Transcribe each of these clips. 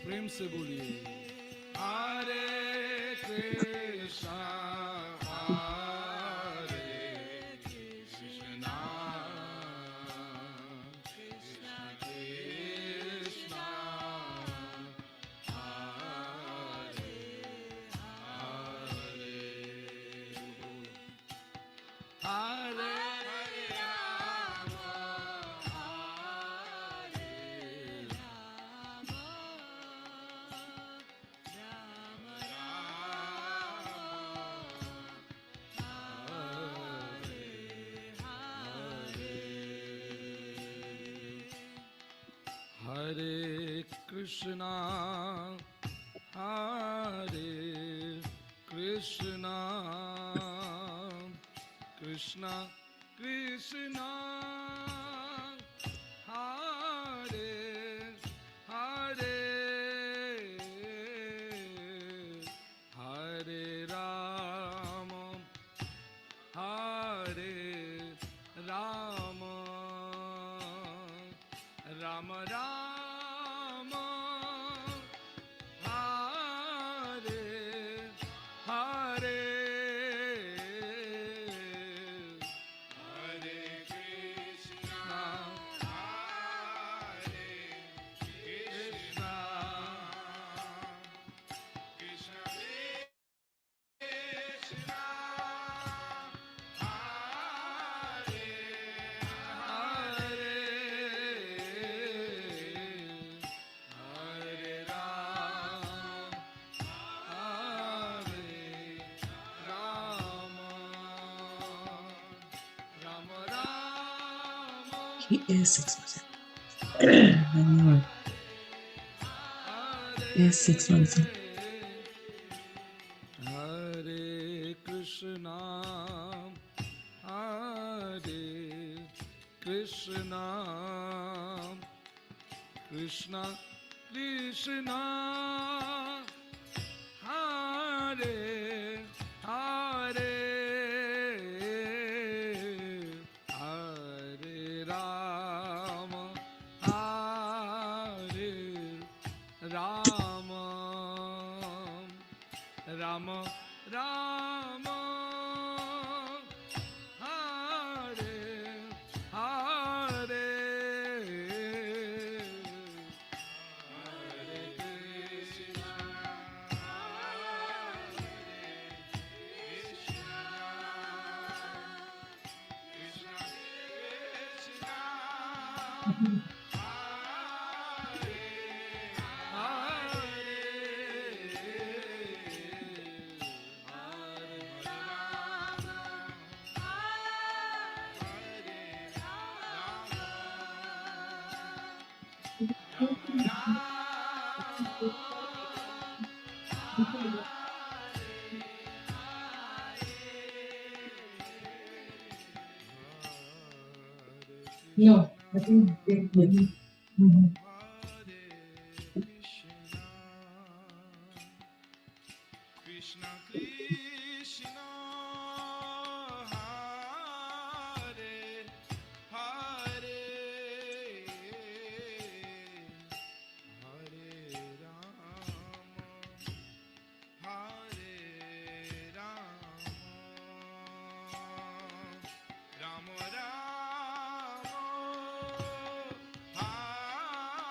प्रेम से बोलिए हरे कृष्णा हरे Krishna Krishna Krishna Hare Hare Hare Hare Krishna, Hare Krishna, Krishna Krishna, Hare Hare, Hare Rama, Hare Rama, Rama Rama, Hare Hare, Hare Krishna, Hare Krishna, Krishna Krishna, Hare Hare, Hare Rama, Hare Rama, Rama Rama, He is 6 months. He is 6 months. Hare Krishna, Hare Krishna, Krishna Krishna, Hare Hare, Hare Rama, Hare Rama, Rama Rama, Hare Hare, Hare Krishna, Hare Krishna, Krishna Krishna, No, I think they will. Krishna Krishna, Hare Hare, Hare Rama, Hare Rama, Rama Rama, Hare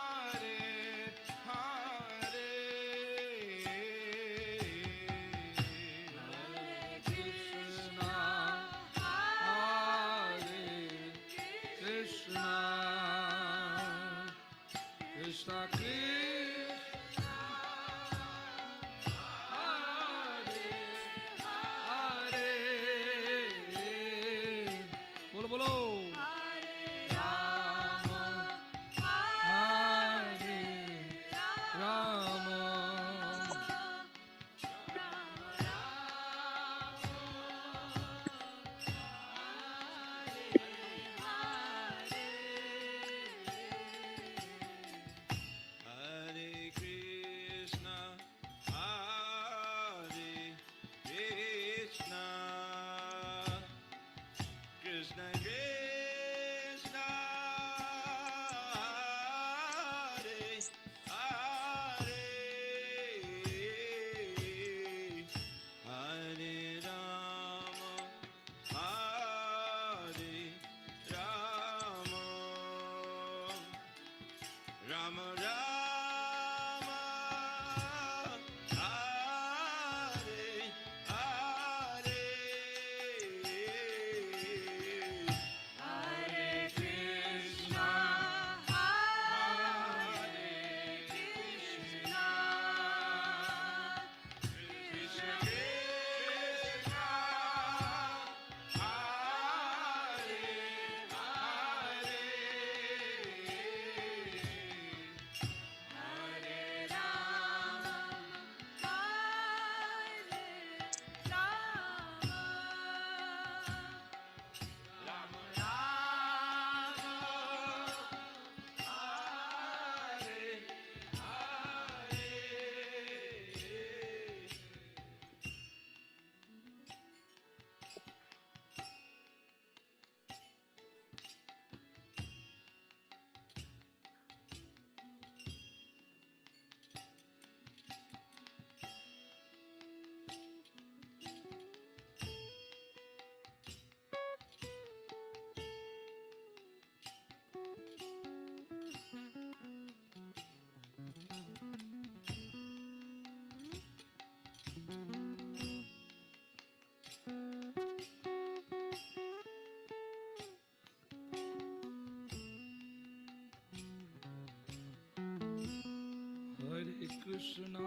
Krishna,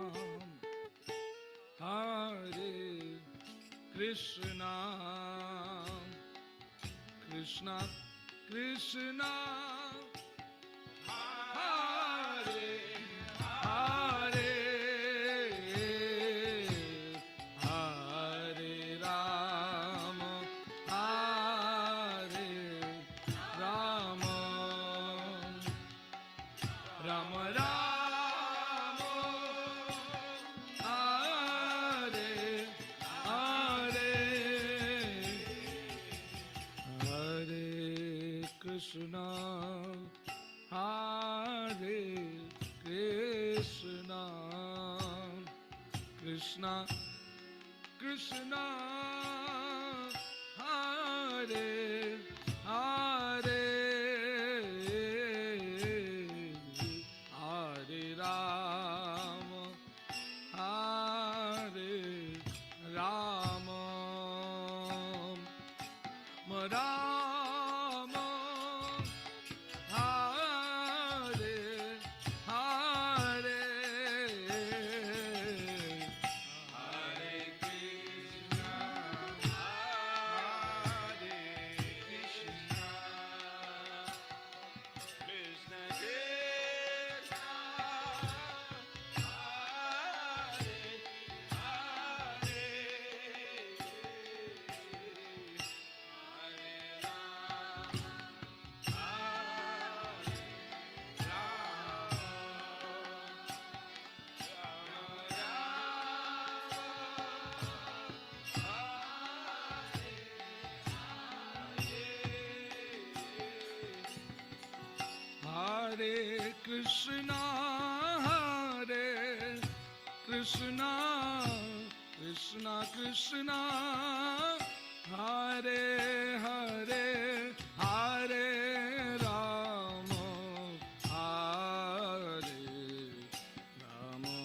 Hare Krishna, Krishna Krishna, Hare Hare, Hare Rama, Hare Rama, Rama Rama, Hare Hare, Hare Krishna, Hare Krishna, Krishna Krishna, Hare Hare, Hare Rama, Hare Rama, Rama, Hare Hare, Hare Krishna, Hare Krishna, Krishna Krishna, Hare Hare, Hare Rama, Hare Hare Krishna, Hare Krishna, Krishna Krishna, Hare Hare, Hare Rama, Hare Rama,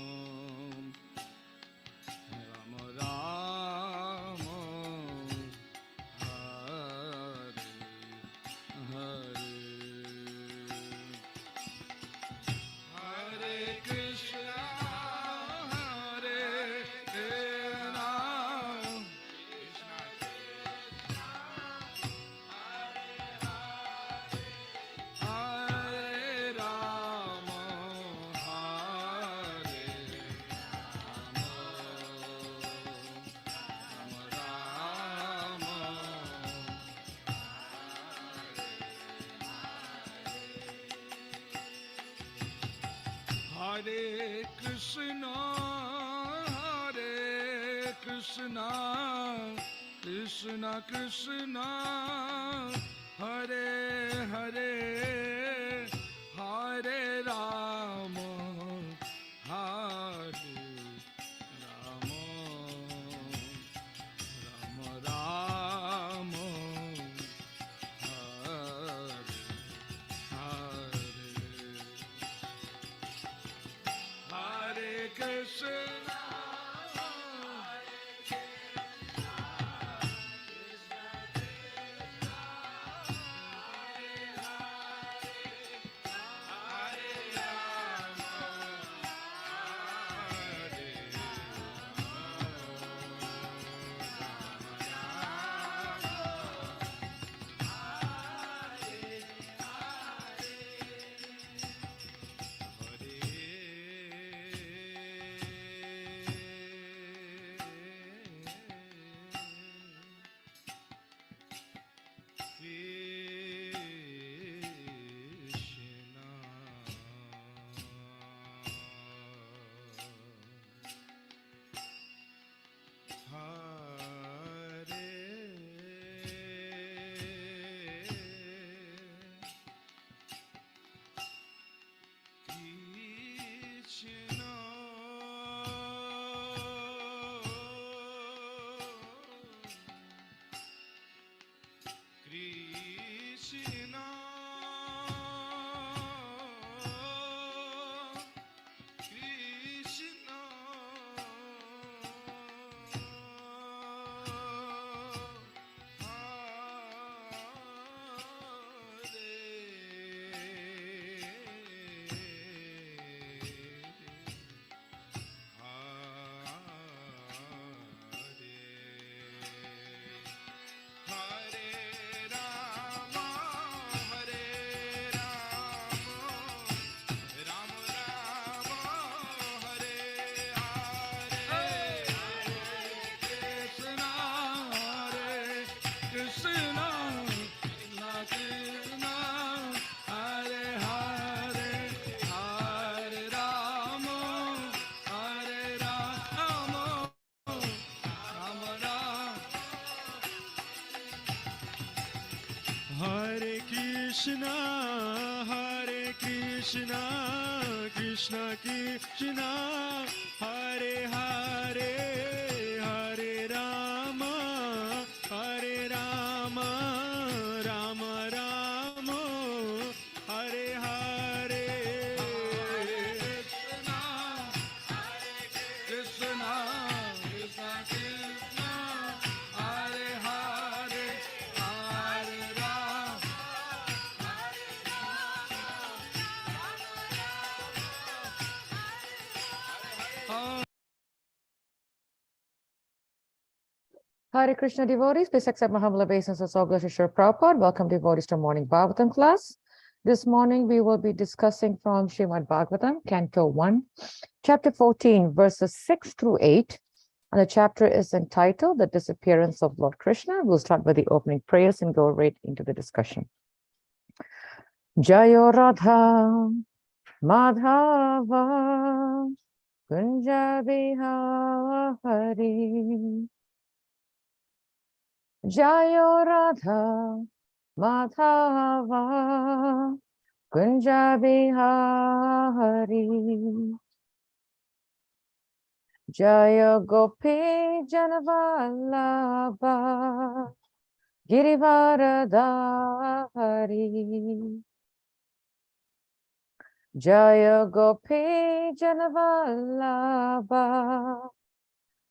Rama Rama, Hare Hare, Hare Krishna, Hare Krishna, Krishna Krishna, Hare Rama, Hare Rama, Hare Krishna, Hare Krishna, Krishna Krishna, Hare Hare, Hare Rama, Hare Rama, Rama Rama, Hare Hare, Hare Krishna, Hare Hare Krishna, Krishna Krishna, Hare Hare, Hare Rama, Rama Rama, Hare Hare. Krishna, Krishna Krishna, Hare Hare, Hare Rama. Hare Krishna devotees, please accept my humble obeisance all glory to Srila Prabhupada. Welcome devotees to morning Bhagavatam class. This morning we will be discussing from Srimad Bhagavatam, Canto 1, Chapter 14, verses 6 through 8. And the chapter is entitled The Disappearance of Lord Krishna. We'll start with the opening prayers and go right into the discussion. Jayo Radha Madhava Kunja Bihari Jayo Radha Madhava Kunja Bihari Jaya Gopi Janavallabha Girivaradhari Jaya Gopi Janavallabha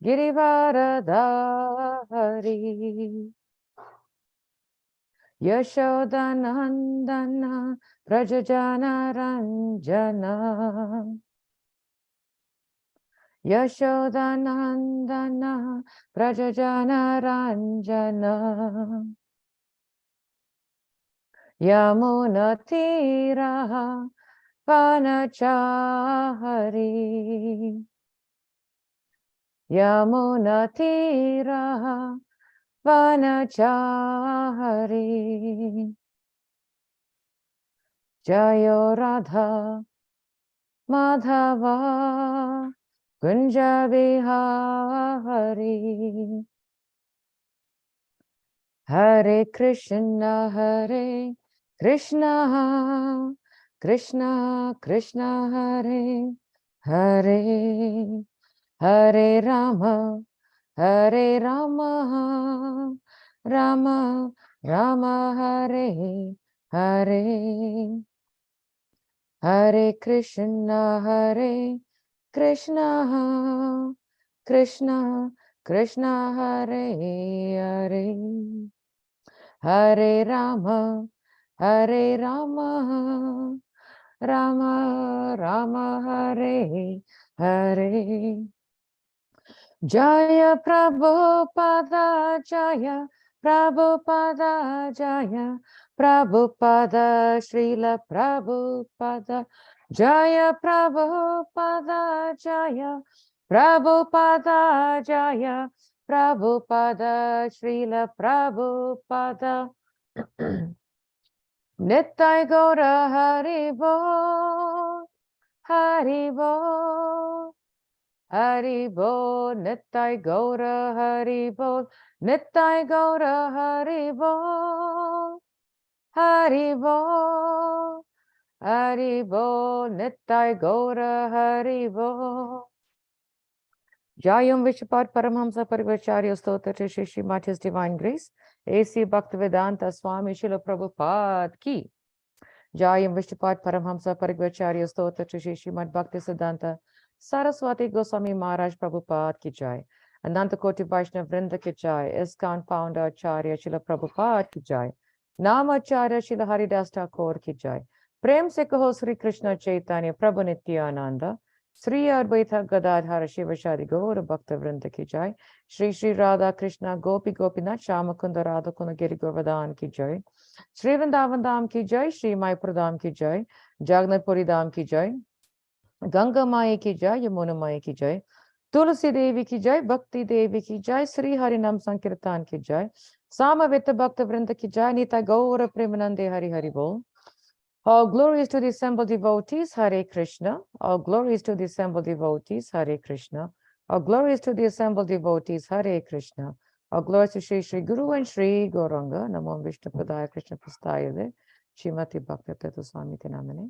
Girivaradhari Yashodanandana Prajajana Ranjana Yashodanandana Prajajana Ranjana Yamunatira Vanachari Yamunatira Vanachari Jayo Radha Madhava Kunja Bihari Hare Krishna Krishna Krishna Krishna Hare Hare Hare Rama Rama Rama Hare Hare Hare Krishna Krishna Krishna Krishna Hare Hare Hare Rama Rama Rama Hare Hare Jaya Prabhupada Jaya Prabhupada Jaya Prabhupada Srila Prabhupada Jaya Prabhupada Jaya Prabhupada Jaya Prabhupada Srila Prabhupada Nittai Gaura Haribo Haribo Haribo Nittai Gaura Haribo Nittai Gaura Haribo Haribo Haribo Nittai Gaura Haribo Jayam Vishapad Paramhamsa Parivacharya Stotra to Shri Srimati His Divine Grace A.C. Bhaktivedanta Swami Srila Prabhupada Ki Jayam Vishapad Paramhamsa Parivacharya Stotra to Shri Srimad Bhakti Siddhanta Saraswati Goswami Maharaj Prabhupada Ki Jai Ananta Koti Vaishnav Vrinda Ki Jai ISKCON Founder Acharya Srila Prabhupada Ki Jai Namacharya Srila Haridas Thakur Ki Jai Prem Se Kaho Sri Krishna Chaitanya Prabhu Nityananda Sri Advaita Gadadhara Shiva Shadi Gaura Bhakta Vrinda Ki Jai Shri Shri Radha Krishna Gopi Gopinath Shamakunda Radha Kunagiri Govardhan Ki Jai Shri Vrindavan Dham Ki Jai Shri Mayapur Dham Ki Jai Jagannath Puri Dham Ki Jai Ganga Mai Ki Jai Yamuna Mai Ki Jai Tulsi Devi Ki Jai Bhakti Devi Ki Jai Sri Harinam Sankirtan Ki Jai Samavita Bhakta Vrinda Ki Jai Nita Gaura Premanande Hari Hari Bol All glory is to the assembled devotees, Hare Krishna. All glory is to the assembled devotees, Hare Krishna. All glory is to the assembled devotees, Hare Krishna. All glories to Shri Guru and Shri Gauranga. Namo Vishnu Padaya Krishna Prastayade. Shrimati Bhakti Tata Swami Namane.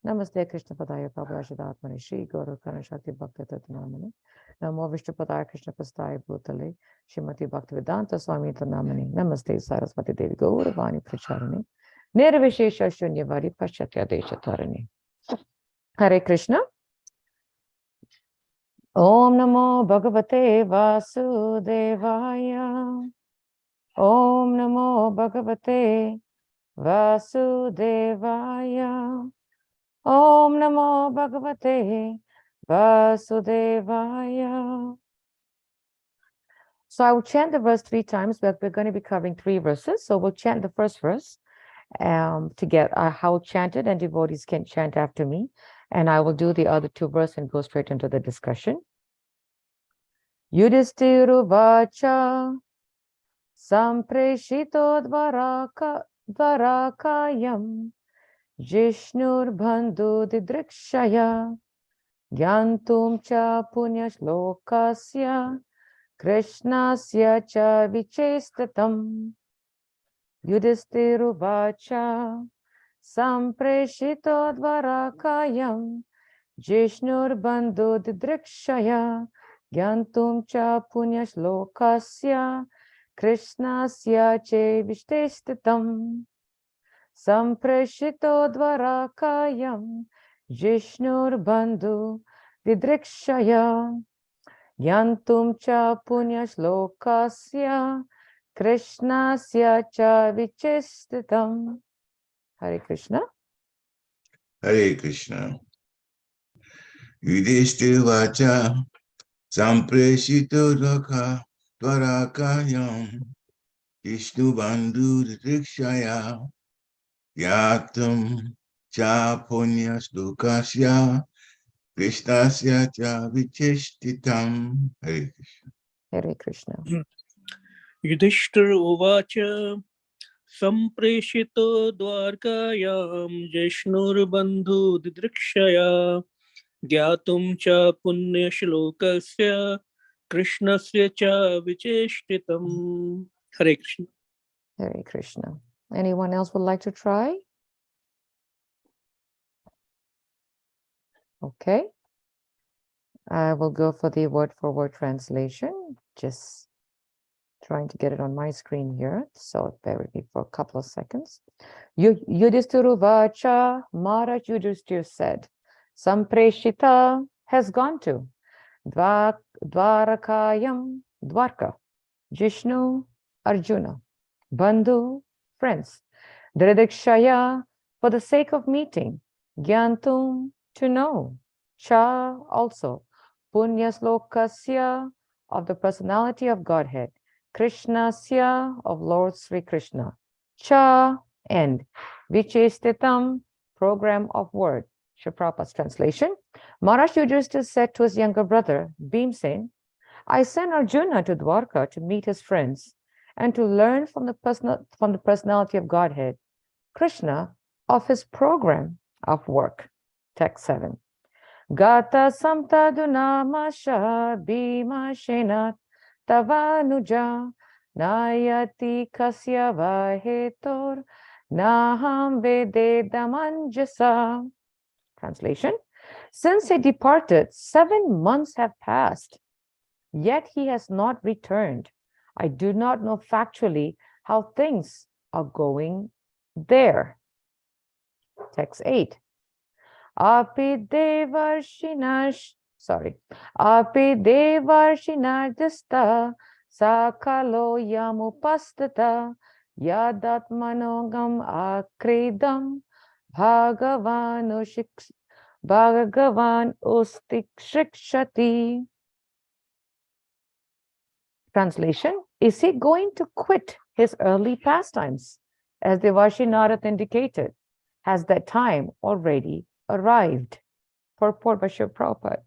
Namaste Krishna Padaya Prabhupada Shri Gauru Karnashakti Bhakti Tata Namane. Namo Vishnu Padaya Krishna Prastaya Bhutale. Shrimati Bhakti Vedanta Swami Namane. Namaste Saraswati Devi Gauravani Pracharane. Nirvishesha Shunyavadi Paschatya Desha Tarane. Hare Krishna. Om Namo Bhagavate Vasudevaya. Om Namo Bhagavate Vasudevaya. Om Namo Bhagavate Vasudevaya. So I will chant the verse 3 times, but we're going to be covering 3 verses. So we'll chant the first verse to get how chanted, and devotees can chant after me. And I will do the other 2 verses and go straight into the discussion. Yudhistiruvacha Sampreshito Dvarakayam Jishnur Bandhu Didrikshaya Gyantum cha punyashlokasya Krishnasya cha vichestatam. Yudhistiruvacha Sampreshito Dvarakayam Jishnur Bandhu Didrikshaya Gyantum cha punyashlokasya Krishnasya che vishteshtatam. Sampreshito Dvarakayam Jishnur Bandhu Didrikshaya Gyantum cha punyashlokasya Krishnasya cha vichestatam. Hare Krishna. Hare Krishna. Yudhishthira Sampreshito Dvarakayam Vishnu Bandhu Didrikshaya Yatum cha punyas lokasya Krishnasya cha vicheshtitam. Hare Krishna. Hare Krishna. Yudhishthira Uvacha Sampreshito Dwarkayam Jishnur-bandhu Didrikshaya Gyatum cha punya shlokasya Krishnasya cha vicheshtitam. Hare Krishna. Hare Krishna. Anyone else would like to try? Okay. I will go for the word-for-word translation. Just trying to get it on my screen here. So bear with me for a couple of seconds. Yudhishthira Vacha, Maharaj Yudhishthira said, Sampreshita has gone to Dvarakayam, Dwarka, Jishnu, Arjuna, Bandhu, friends, Dridikshaya, for the sake of meeting, Gyantum, to know, Cha, also, Punyaslokasya, of the personality of Godhead, Krishnasya, of Lord Sri Krishna, Cha, and Vichestitam, program of word. Srila Prabhupada's translation. Maharaj Yudhishthira said to his younger brother, Bhimsen, I sent Arjuna to Dwarka to meet his friends and to learn from the personality of Godhead, Krishna, of his program of work. Text 7. Gata samtadunamasha bhima shenat tavanuja nayati kasya vahetor naham vededamanjasa. Translation. Since he departed, 7 months have passed, yet he has not returned. I do not know factually how things are going there. Text 8. Api devarshinardista sakalo yamupastata yadatmanogam akridam Bhagavan ustikshikshati. Translation. Is he going to quit his early pastimes? As Devarshi Narad indicated, has that time already arrived? Purport by Srila Prabhupada.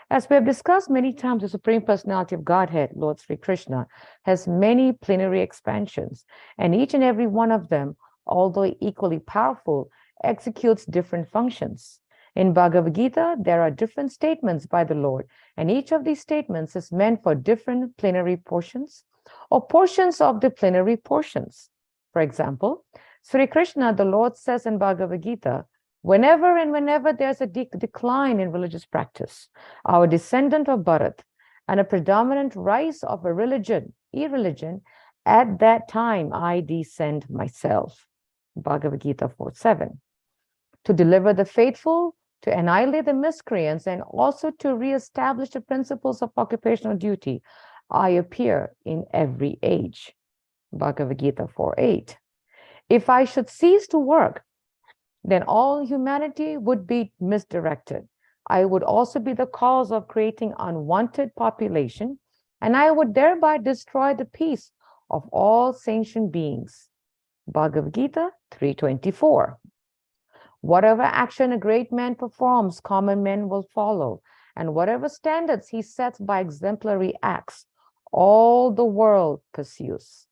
As we have discussed many times, the Supreme Personality of Godhead, Lord Sri Krishna, has many plenary expansions, and each and every one of them, although equally powerful, executes different functions. In Bhagavad Gita, there are different statements by the Lord, and each of these statements is meant for different plenary portions or portions of the plenary portions. For example, Sri Krishna, the Lord says in Bhagavad Gita, whenever there's a decline in religious practice, our descendant of Bharat, and a predominant rise of a irreligion, at that time I descend myself. Bhagavad Gita 4:7. To deliver the faithful, to annihilate the miscreants, and also to re-establish the principles of occupational duty, I appear in every age. Bhagavad Gita 4:8. If I should cease to work, then all humanity would be misdirected. I would also be the cause of creating unwanted population, and I would thereby destroy the peace of all sentient beings. Bhagavad Gita 3:24. Whatever action a great man performs, common men will follow, and whatever standards he sets by exemplary acts, all the world pursues.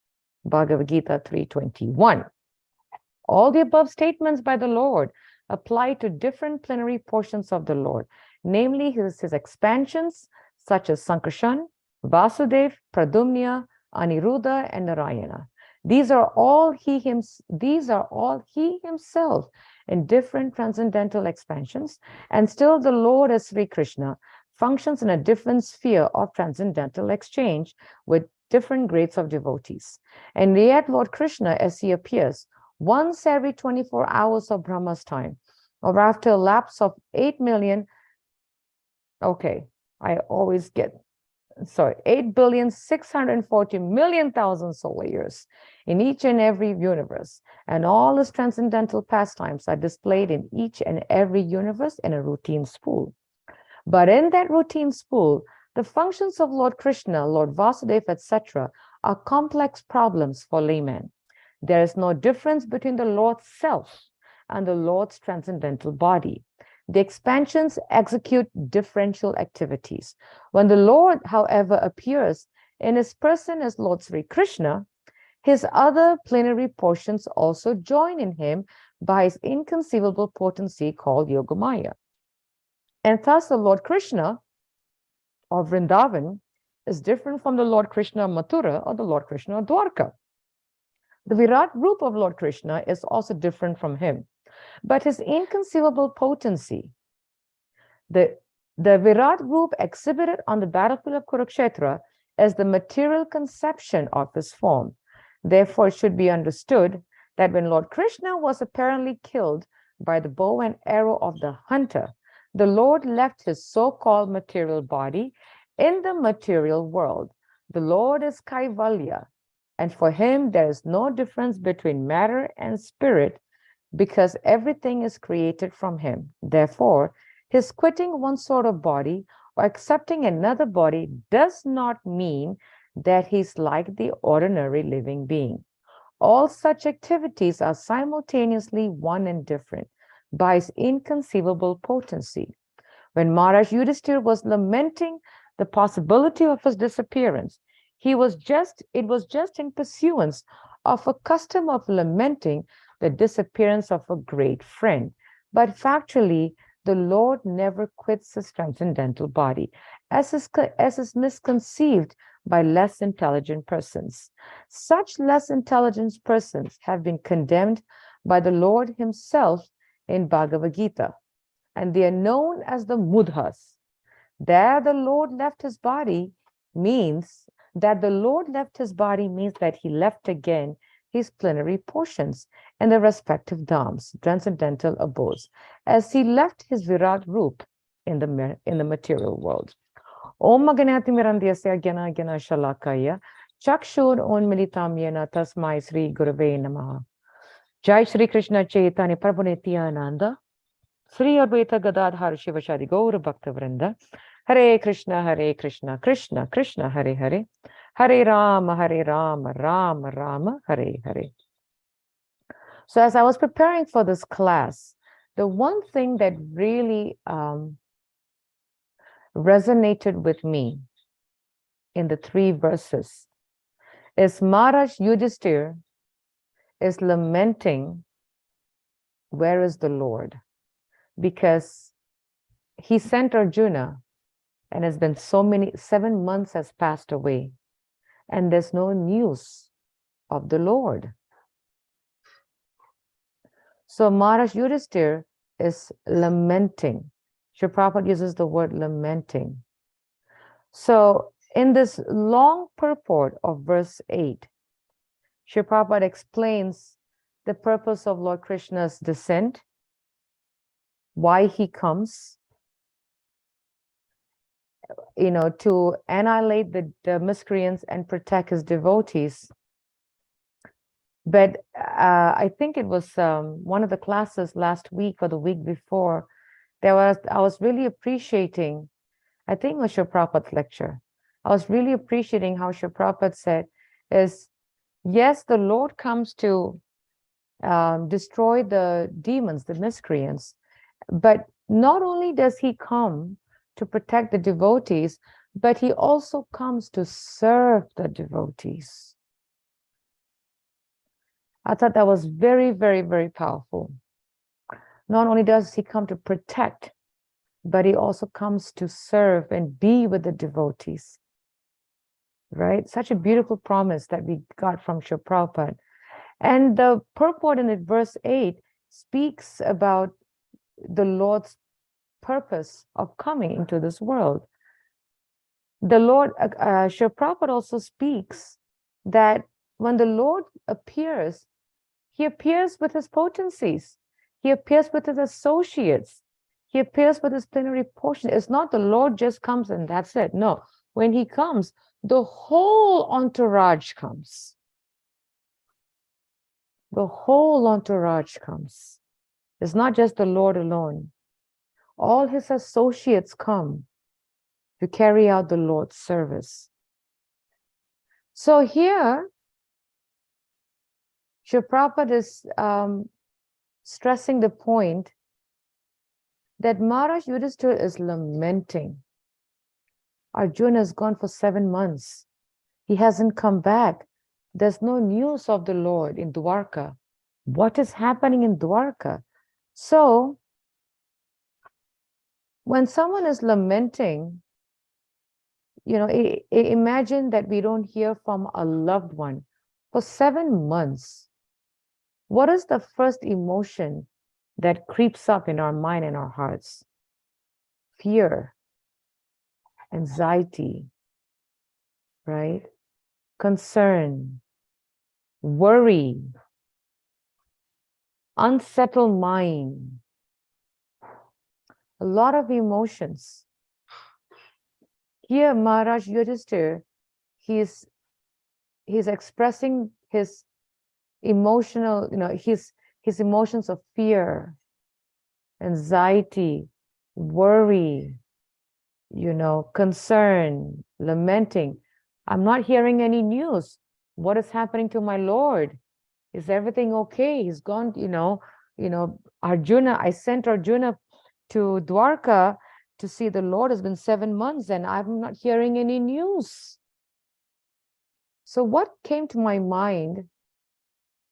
Bhagavad Gita 3:21. All the above statements by the Lord apply to different plenary portions of the Lord, namely his expansions such as Sankarshan, Vasudev, Pradumna, Aniruddha, and Narayana. These are all he himself in different transcendental expansions, and still the Lord as Sri Krishna functions in a different sphere of transcendental exchange with different grades of devotees. And yet Lord Krishna, as he appears once every 24 hours of Brahma's time, or after a lapse of 8,640,000,000 solar years in each and every universe, and all his transcendental pastimes are displayed in each and every universe in a routine spool. But in that routine spool, the functions of Lord Krishna, Lord Vasudeva, etc., are complex problems for laymen. There is no difference between the Lord's self and the Lord's transcendental body. The expansions execute differential activities. When the Lord, however, appears in his person as Lord Sri Krishna, his other plenary portions also join in him by his inconceivable potency called Yogamaya. And thus the Lord Krishna of Vrindavan is different from the Lord Krishna of Mathura or the Lord Krishna of Dwarka. The Virat Roop of Lord Krishna is also different from him. But his inconceivable potency, the Virat Roop exhibited on the battlefield of Kurukshetra, is the material conception of his form. Therefore, it should be understood that when Lord Krishna was apparently killed by the bow and arrow of the hunter, the Lord left his so-called material body in the material world. The Lord is Kaivalya, and for him there is no difference between matter and spirit, because everything is created from him. Therefore, his quitting one sort of body or accepting another body does not mean that he's like the ordinary living being. All such activities are simultaneously one and different by his inconceivable potency. When Maharaj Yudhishthira was lamenting the possibility of his disappearance, it was just in pursuance of a custom of lamenting the disappearance of a great friend. But factually, the Lord never quits his transcendental body, as is misconceived by less intelligent persons. Such less intelligent persons have been condemned by the Lord himself in Bhagavad Gita, and they are known as the Mudhas. There the Lord left his body means that he left again his plenary portions in the respective dhams, transcendental abodes, as he left his Virat Roop in the material world. Om Maganati Mirandyasya Gyana Gyana Shalakaya Chakshur Unmilitam Yena Tasmai Sri Gurave Namaha. Jai Shri Krishna Chaitanya Prabhu Nityananda Sri Advaita Gadadhar Shiva Shadi Gaura Bhakta Vrinda Hare Krishna Krishna Krishna Hare Hare Hare Rama Rama Rama Hare Hare. So as I was preparing for this class, the one thing that really resonated with me in the 3 verses is Maharaj Yudhishthira is lamenting, where is the Lord? Because he sent Arjuna and has been 7 months has passed away. and there's no news of the Lord. So Maharaj Yudhisthira is lamenting. Srila Prabhupada uses the word lamenting. So in this long purport of verse 8, Srila Prabhupada explains the purpose of Lord Krishna's descent, why he comes, to annihilate the miscreants and protect his devotees. But I think it was one of the classes last week or the week before, I was really appreciating, I think it was Srila Prabhupada's lecture. I was really appreciating how Srila Prabhupada said is, yes, the Lord comes to destroy the demons, the miscreants, but not only does he come to protect the devotees, but he also comes to serve the devotees. I thought that was very, very, very powerful. Not only does he come to protect, but he also comes to serve and be with the devotees. Right? Such a beautiful promise that we got from Srila Prabhupada. And the purport in it, verse 8, speaks about the Lord's purpose of coming into this world. The Lord, Srila Prabhupada also speaks that when the Lord appears, he appears with his potencies. He appears with his associates. He appears with his plenary portion. It's not the Lord just comes and that's it. No, when he comes, the whole entourage comes. The whole entourage comes. It's not just the Lord alone. All his associates come to carry out the Lord's service. So here, Srila Prabhupada is stressing the point that Maharaj Yudhisthira is lamenting. Arjuna has gone for 7 months. He hasn't come back. There's no news of the Lord in Dwarka. What is happening in Dwarka? So, when someone is lamenting, imagine that we don't hear from a loved one for 7 months. What is the first emotion that creeps up in our mind and our hearts? Fear, anxiety, right? Concern, worry, unsettled mind, a lot of emotions. Here, Maharaj Yudhisthira, he's expressing his emotional, his emotions of fear, anxiety, worry, concern, lamenting. I'm not hearing any news. What is happening to my Lord? Is everything okay? He's gone, Arjuna, I sent Arjuna to Dwarka to see the Lord. Has been 7 months and I'm not hearing any news. So what came to my mind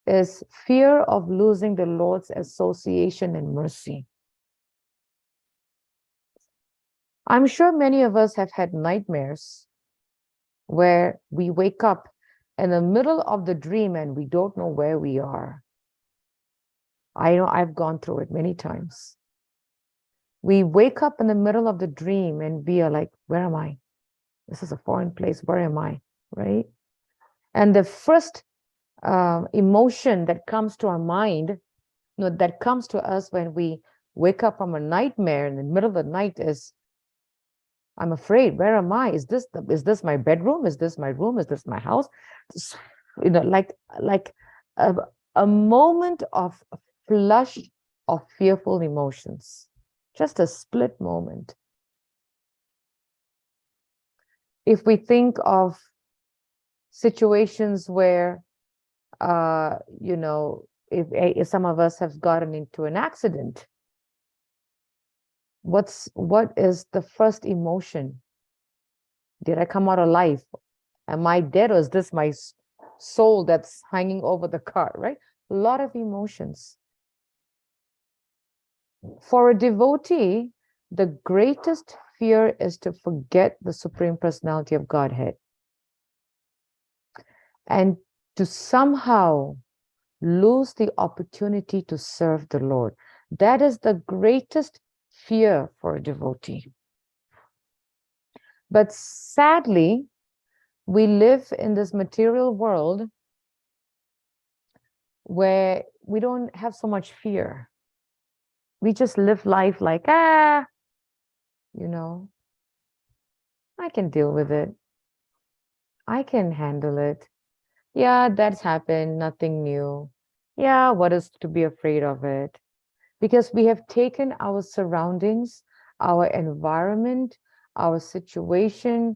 is fear of losing the Lord's association and mercy. I'm sure many of us have had nightmares where we wake up in the middle of the dream and we don't know where we are. I know I've gone through it many times. We wake up in the middle of the dream and we are like, where am I? This is a foreign place. Where am I? Right? And the first emotion that comes to our mind, that comes to us when we wake up from a nightmare in the middle of the night is, I'm afraid. Where am I? Is this my bedroom? Is this my room? Is this my house? Like a moment of flush of fearful emotions. Just a split moment. If we think of situations where, if some of us have gotten into an accident, what is the first emotion? Did I come out alive? Am I dead, or is this my soul that's hanging over the car, right? A lot of emotions. For a devotee, the greatest fear is to forget the Supreme Personality of Godhead. and to somehow lose the opportunity to serve the Lord. That is the greatest fear for a devotee. But sadly, we live in this material world where we don't have so much fear. We just live life like, I can deal with it. I can handle it. Yeah, that's happened, nothing new. Yeah, what is to be afraid of it? Because we have taken our surroundings, our environment, our situation,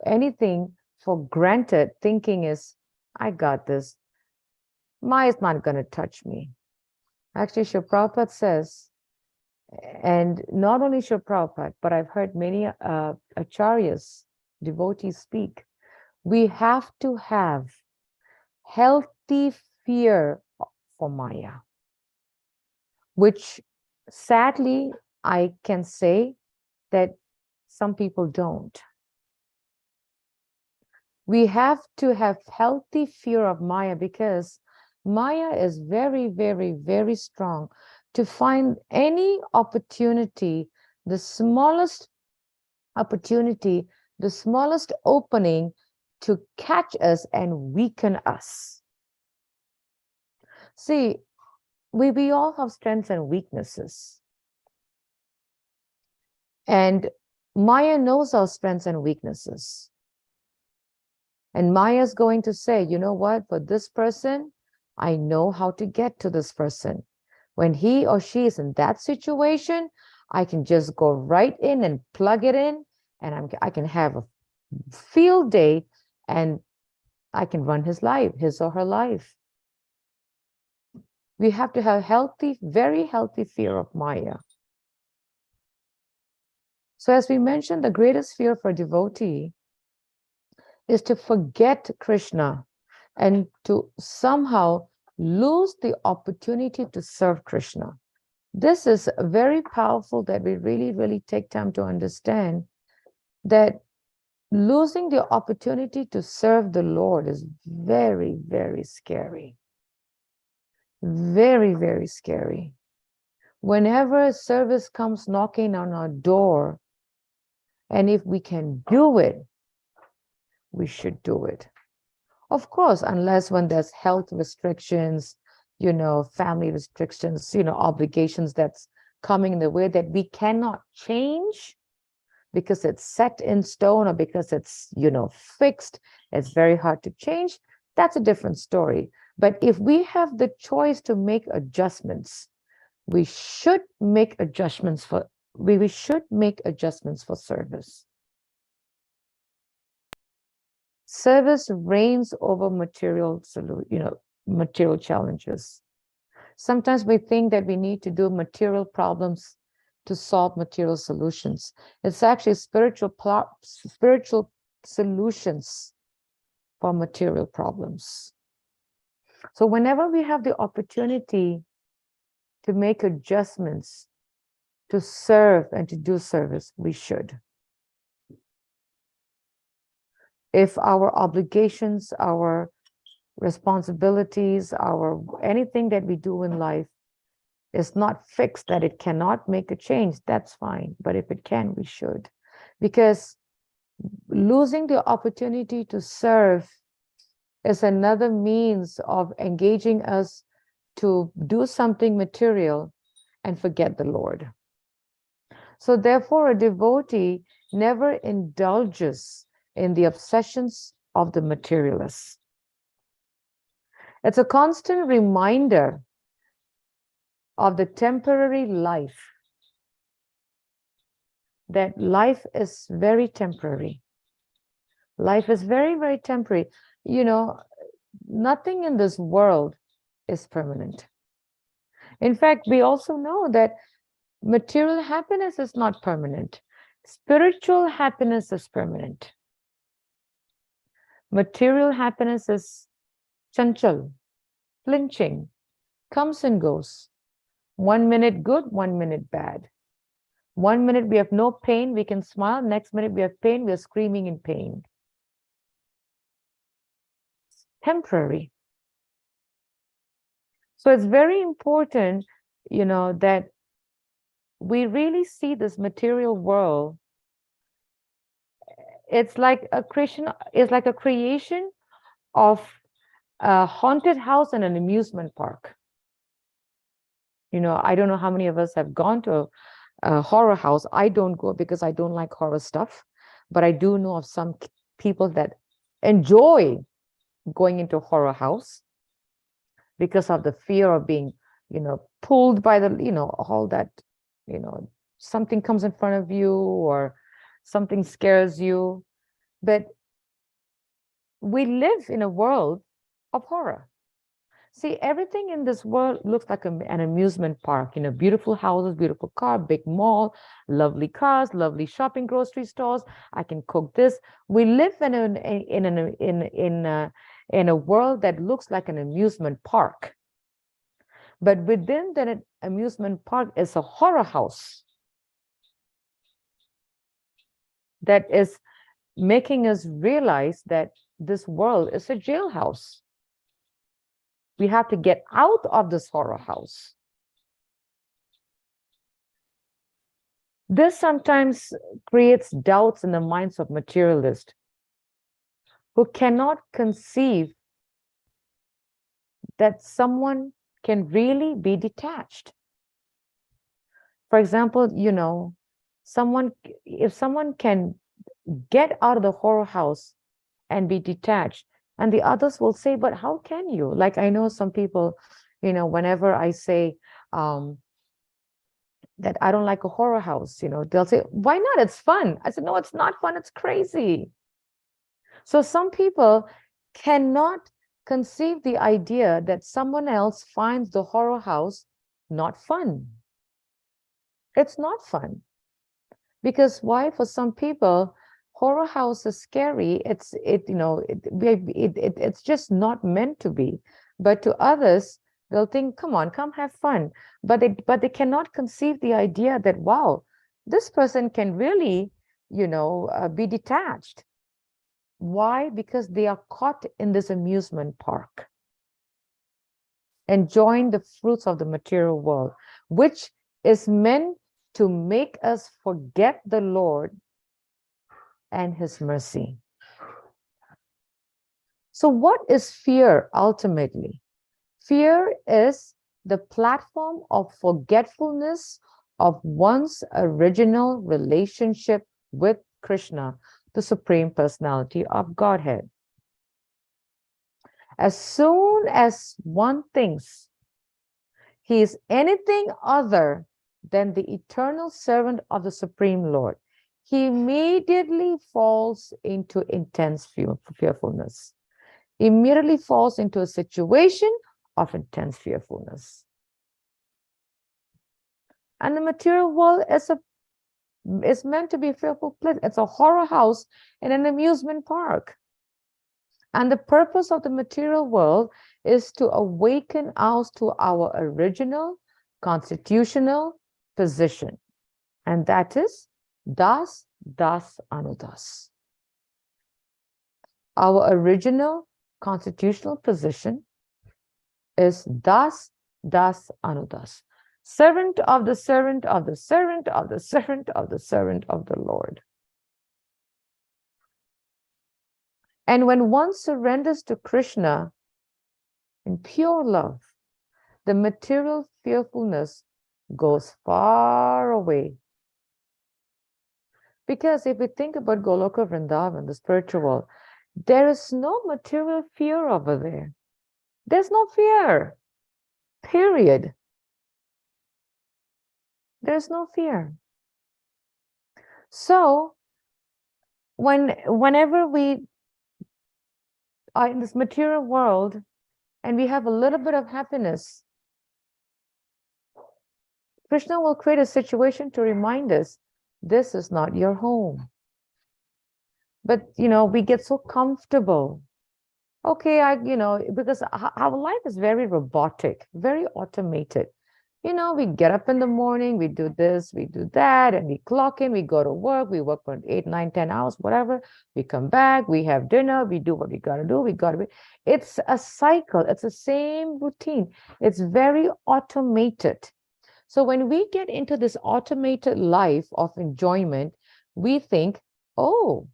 anything for granted, thinking is, I got this. Maya's not going to touch me. Actually, Srila Prabhupada says, and not only Srila Prabhupada, but I've heard many acharyas, devotees speak, we have to have healthy fear for Maya, which sadly, I can say that some people don't. We have to have healthy fear of Maya because Maya is very, very, very strong to find any opportunity, the smallest opportunity, the smallest opening to catch us and weaken us. See, we all have strengths and weaknesses. And Maya knows our strengths and weaknesses. And Maya's going to say, you know what, for this person, I know how to get to this person. When he or she is in that situation, I can just go right in and plug it in, and I can have a field day, and I can run his or her life. We have to have healthy, very healthy fear of Maya. So as we mentioned, the greatest fear for a devotee is to forget Krishna and to somehow lose the opportunity to serve Krishna. This is very powerful that we really, really take time to understand that losing the opportunity to serve the Lord is very, very scary. Very, very scary. Whenever a service comes knocking on our door, and if we can do it, we should do it. Of course, unless when there's health restrictions, family restrictions, obligations that's coming in the way that we cannot change because it's set in stone or because it's, fixed, it's very hard to change. That's a different story. But if we have the choice to make adjustments, we should make adjustments for service. Service reigns over material challenges. Sometimes we think that we need to do material problems to solve material solutions. It's actually spiritual solutions for material problems. So whenever we have the opportunity to make adjustments to serve and to do service, we should. If our obligations, our responsibilities, anything that we do in life is not fixed, that it cannot make a change, that's fine. But if it can, we should. Because losing the opportunity to serve is another means of engaging us to do something material and forget the Lord. So therefore, a devotee never indulges in the obsessions of the materialists. It's a constant reminder of the temporary life, that life is very temporary. Life is very, very temporary. Nothing in this world is permanent. In fact, we also know that material happiness is not permanent. Spiritual happiness is permanent. Material happiness is chanchal, flinching, comes and goes. 1 minute good, 1 minute bad. 1 minute we have no pain, we can smile. Next minute we have pain, we are screaming in pain. temporary. So it's very important, that we really see this material world. It's like a creation of a haunted house and an amusement park. I don't know how many of us have gone to a horror house. I don't go because I don't like horror stuff, but I do know of some people that enjoy going into a horror house because of the fear of being, pulled by the, all that, something comes in front of you or something scares you. But we live in a world of horror. See, everything in this world looks like an amusement park, beautiful houses, beautiful car, big mall, lovely cars, lovely shopping grocery stores. I can cook this. We live in a world that looks like an amusement park. But within that amusement park is a horror house that is making us realize that this world is a jailhouse. We have to get out of this horror house. This sometimes creates doubts in the minds of materialists who cannot conceive that someone can really be detached. For example, if someone can get out of the horror house and be detached, and the others will say, but how can you? Like, I know some people, whenever I say that I don't like a horror house, they'll say, why not? It's fun. I said, no, it's not fun. It's crazy. So some people cannot conceive the idea that someone else finds the horror house not fun. It's not fun. Because why? For some people, horror house is scary. It's just not meant to be. But to others, they'll think, come on, come have fun. But they cannot conceive the idea that, wow, this person can really, be detached. Why? Because they are caught in this amusement park, enjoying the fruits of the material world, which is meant to make us forget the Lord and his mercy. So what is fear ultimately? Fear is the platform of forgetfulness of one's original relationship with Krishna, the Supreme Personality of Godhead. As soon as one thinks he is anything other than the eternal servant of the Supreme Lord, he immediately falls into intense fearfulness. Immediately falls into a situation of intense fearfulness. And the material world is meant to be a fearful place. It's a horror house in an amusement park. And the purpose of the material world is to awaken us to our original constitutional position. And that is Das, Das, Anudas. Our original constitutional position is Das, Das, Anudas. Servant of the servant of the servant of the servant of the servant of the Lord. And when one surrenders to Krishna in pure love, the material fearfulness goes far away. Because if we think about Goloka Vrindavan, the spiritual world, there is no material fear over there. There's no fear, period. There's no fear. So, whenever we are in this material world and we have a little bit of happiness, Krishna will create a situation to remind us, this is not your home. But, we get so comfortable. Okay, because our life is very robotic, very automated. You know, we get up in the morning, we do this, we do that, and we clock in, we go to work, we work for 8, 9, 10 hours, whatever. We come back, we have dinner, we do what we got to do, it's a cycle, it's the same routine. It's very automated. So when we get into this automated life of enjoyment, we think, oh,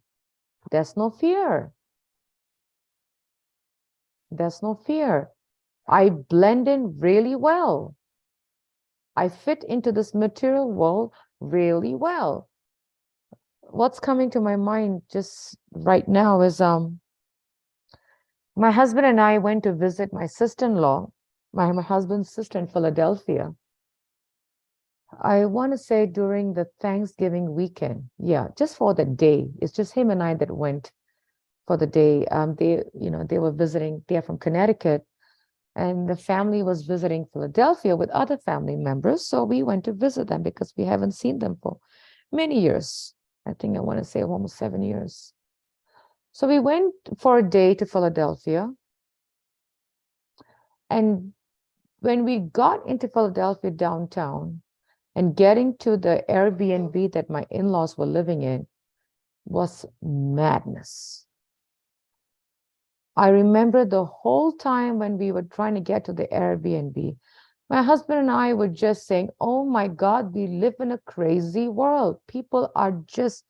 there's no fear. There's no fear. I blend in really well. I fit into this material world really well. What's coming to my mind just right now is my husband and I went to visit my sister-in-law, my husband's sister in Philadelphia. I want to say during the Thanksgiving weekend. Yeah, just for the day. It's just him and I that went for the day. They were visiting, they're from Connecticut, and the family was visiting Philadelphia with other family members. So we went to visit them because we haven't seen them for many years. I think I want to say almost 7 years. So we went for a day to Philadelphia. And when we got into Philadelphia downtown and getting to the Airbnb that my in-laws were living in was madness. I remember the whole time when we were trying to get to the Airbnb, my husband and I were just saying, oh my God, we live in a crazy world. People are just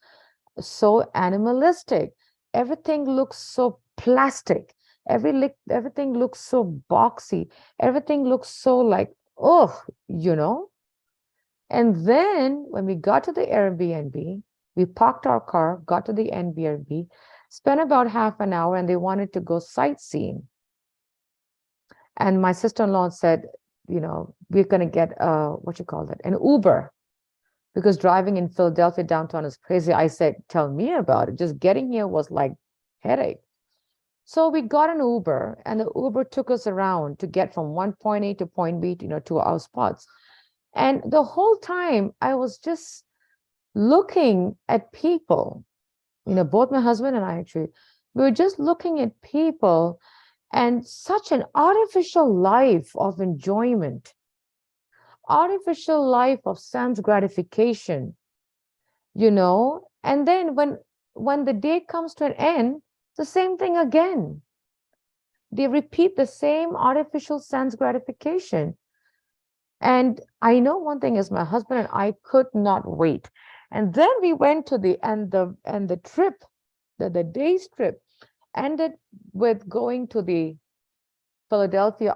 so animalistic. Everything looks so plastic. Everything looks so boxy. Everything looks so like, oh, And then when we got to the Airbnb, we parked our car, got to the Airbnb, spent about half an hour, and they wanted to go sightseeing. And my sister-in-law said, we're going to get an Uber, because driving in Philadelphia downtown is crazy. I said, tell me about it. Just getting here was like headache. So we got an Uber, and the Uber took us around to get from one point A to point B, to our spots. And the whole time I was just looking at people, both my husband and I actually, we were just looking at people and such an artificial life of enjoyment, artificial life of sense gratification, and then when the day comes to an end, the same thing again. They repeat the same artificial sense gratification. And I know one thing is my husband and I could not wait. And then we went to the trip, the day's trip ended with going to the Philadelphia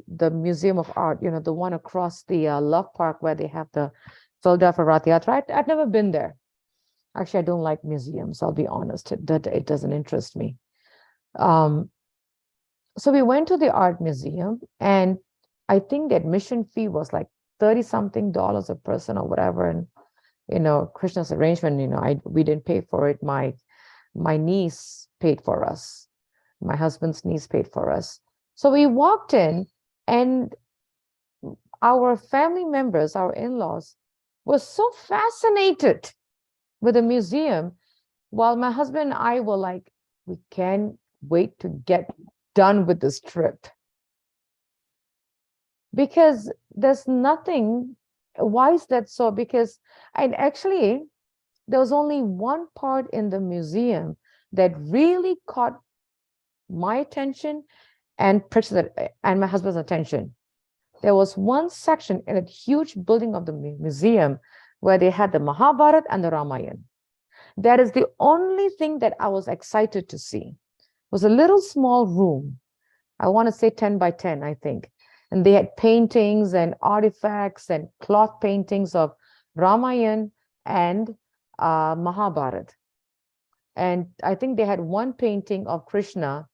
the Museum of Art, the one across the Love Park where they have the Philadelphia Rath Yatra. I'd never been there. Actually, I don't like museums, I'll be honest. It doesn't interest me. So we went to the art museum, and I think the admission fee was like $30-something a person or whatever. And, Krishna's arrangement, we didn't pay for it. My niece paid for us. My husband's niece paid for us. So we walked in, and our family members, our in-laws, were so fascinated with the museum, while my husband and I were like, we can't wait to get done with this trip. Because there's nothing. Why is that so? Because actually there was only one part in the museum that really caught my attention and my husband's attention. There was one section in a huge building of the museum where they had the Mahabharata and the Ramayana. That is the only thing that I was excited to see. It was a little small room. I want to say 10 by 10, I think. And they had paintings and artifacts and cloth paintings of Ramayana and Mahabharata. And I think they had one painting of Krishna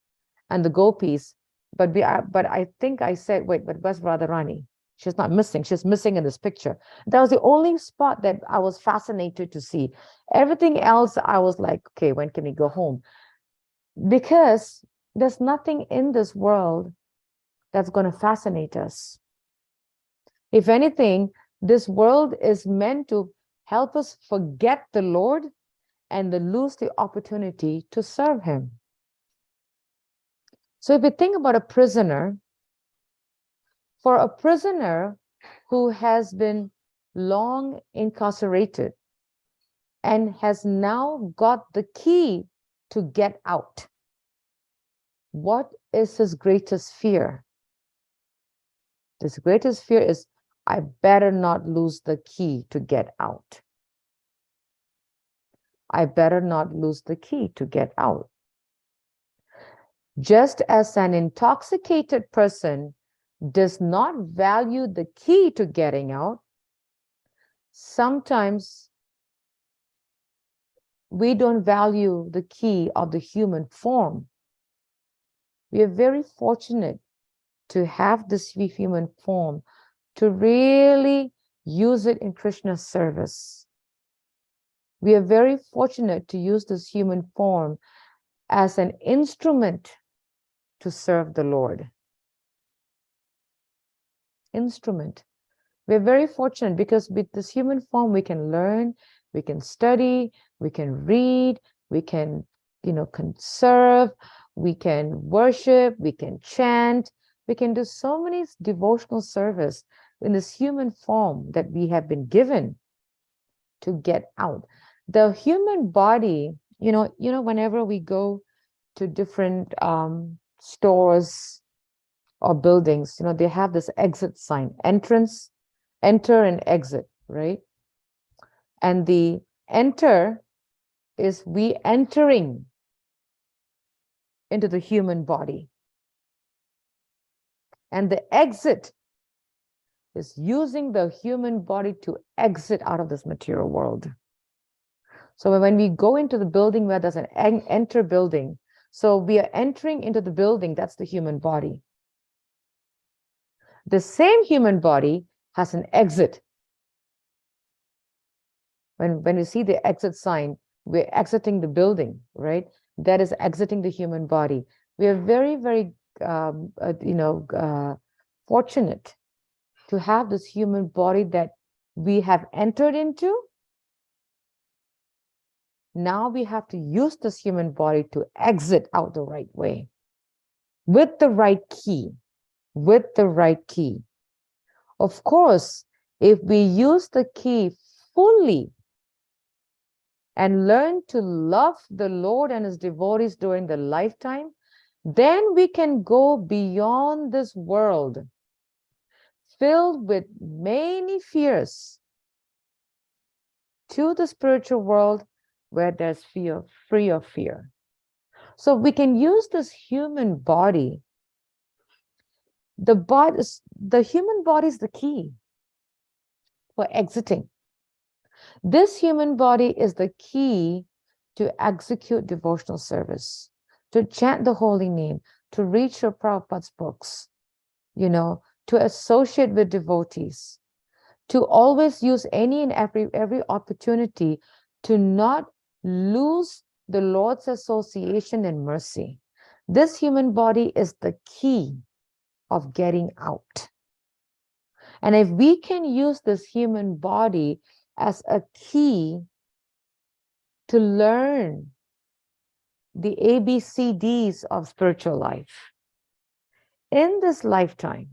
and the gopis. But I think I said, wait, but where's Radharani? She's not missing. She's missing in this picture. That was the only spot that I was fascinated to see. Everything else, I was like, okay, when can we go home? Because there's nothing in this world that's going to fascinate us. If anything, this world is meant to help us forget the Lord and then lose the opportunity to serve him. So if you think about a prisoner, for a prisoner, who has been long incarcerated and has now got the key to get out. What is his greatest fear? His greatest fear is, I better not lose the key to get out. I better not lose the key to get out. Just as an intoxicated person does not value the key to getting out, sometimes we don't value the key of the human form. We are very fortunate to have this human form, to really use it in Krishna's service. We are very fortunate to use this human form as an instrument to serve the Lord. Instrument. We're very fortunate because with this human form, we can learn, we can study, we can read, we can, serve, we can worship, we can chant, we can do so many devotional service in this human form that we have been given to get out. The human body, whenever we go to different stores or buildings, they have this exit sign, entrance, enter and exit, right? And the enter is we entering into the human body. And the exit is using the human body to exit out of this material world. So when we go into the building where there's an enter building, so we are entering into the building, that's the human body. The same human body has an exit. When we see the exit sign, we're exiting the building, right? That is exiting the human body. We are very, very, fortunate to have this human body that we have entered into. Now we have to use this human body to exit out the right way, with the right key, with the right key. Of course, if we use the key fully and learn to love the Lord and his devotees during the lifetime, then we can go beyond this world filled with many fears to the spiritual world where there's fear, free of fear. So we can use this human body. The human body is the key for exiting. This human body is the key to execute devotional service, to chant the holy name, to read Srila Prabhupada's books, to associate with devotees, to always use any and every opportunity to not lose the Lord's association and mercy. This human body is the key of getting out. And if we can use this human body as a key to learn the ABCDs of spiritual life in this lifetime,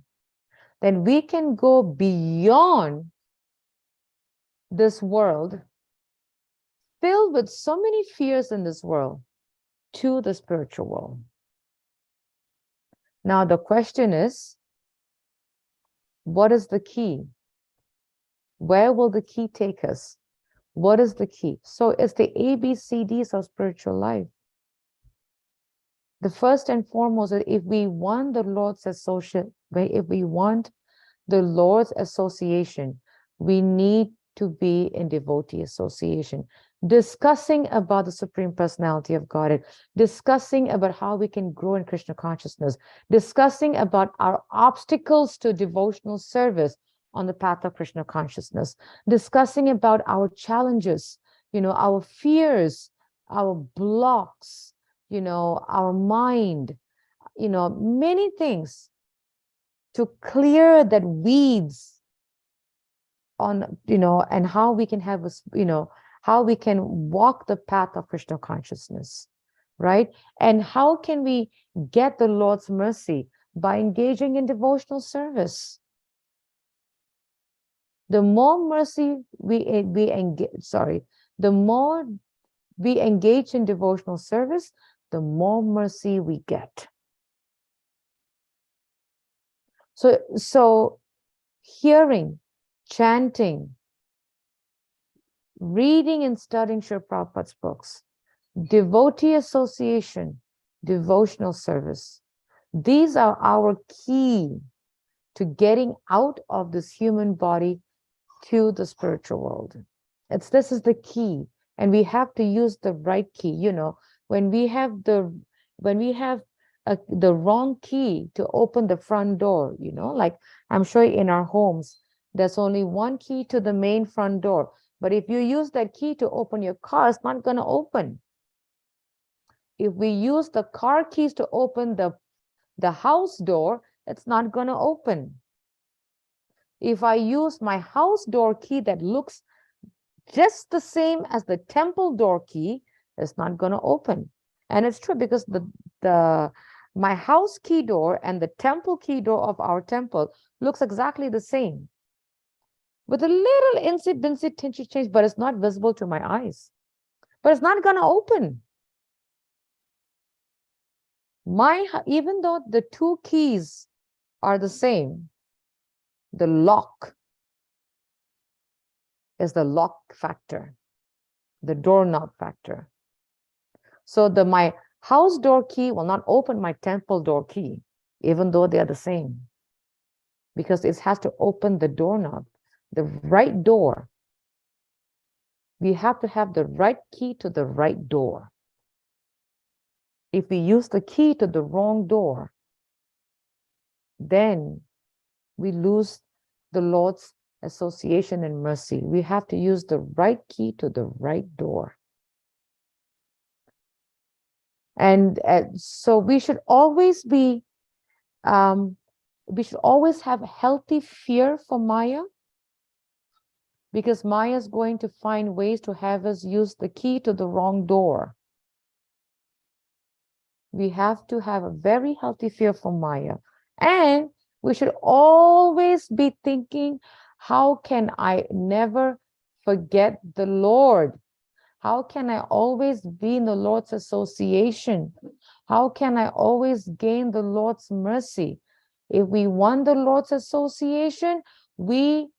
then we can go beyond this world filled with so many fears in this world to the spiritual world. Now the question is, what is the key? Where will the key take us? What is the key? So it's the ABCDs of spiritual life. The first and foremost, if we want the Lord's association, we need to be in devotee association, discussing about the Supreme Personality of Godhead, discussing about how we can grow in Krishna consciousness, discussing about our obstacles to devotional service on the path of Krishna consciousness, discussing about our challenges, our fears, our blocks, our mind, many things to clear that weeds on, and how we can have how we can walk the path of Krishna consciousness, right? And how can we get the Lord's mercy? By engaging in devotional service. The more mercy the more we engage in devotional service, the more mercy we get. So hearing, chanting, reading and studying Srila Prabhupada's books, devotee association, devotional service, these are our key to getting out of this human body to the spiritual world. This is the key, and we have to use the right key. You know, when we have the wrong key to open the front door, you know, like I'm sure in our homes, there's only one key to the main front door. But if you use that key to open your car, it's not going to open. If we use the car keys to open the house door, it's not going to open. If I use my house door key that looks just the same as the temple door key, it's not going to open. And it's true, because my house key door and the temple key door of our temple looks exactly the same, with a little insy-binsy tinchy change, but it's not visible to my eyes. But it's not going to open. Even though the two keys are the same, the lock is the lock factor, the doorknob factor. So my house door key will not open my temple door key, even though they are the same, because it has to open the doorknob, the right door. We have to have the right key to the right door. If we use the key to the wrong door, then we lose the Lord's association and mercy. We have to use the right key to the right door. And so we should always have healthy fear for Maya, because Maya is going to find ways to have us use the key to the wrong door. We have to have a very healthy fear for Maya. And we should always be thinking, how can I never forget the Lord? How can I always be in the Lord's association? How can I always gain the Lord's mercy? If we want the Lord's association, we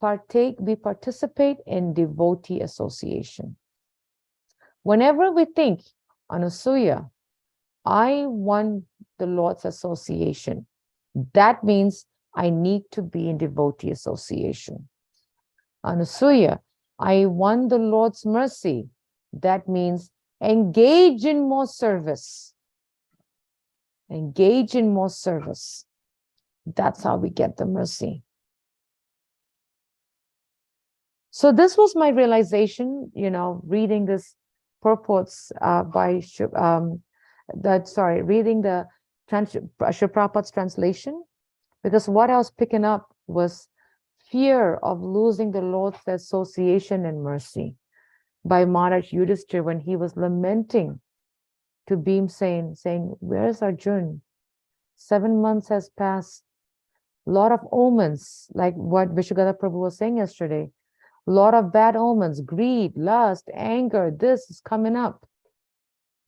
participate in devotee association. Whenever we think, Anasuya, I want the Lord's association, that means I need to be in devotee association. Anasuya, I want the Lord's mercy, that means engage in more service. Engage in more service. That's how we get the mercy. So this was my realization, you know, reading this purports reading the Srila Prabhupada's translation, because what I was picking up was fear of losing the Lord's association and mercy by Maharaj Yudhishthira when he was lamenting to Bhimsen, saying, where's Arjun? 7 months has passed. A lot of omens, like what Vishuddha Prabhu was saying yesterday. A lot of bad omens, greed, lust, anger, this is coming up,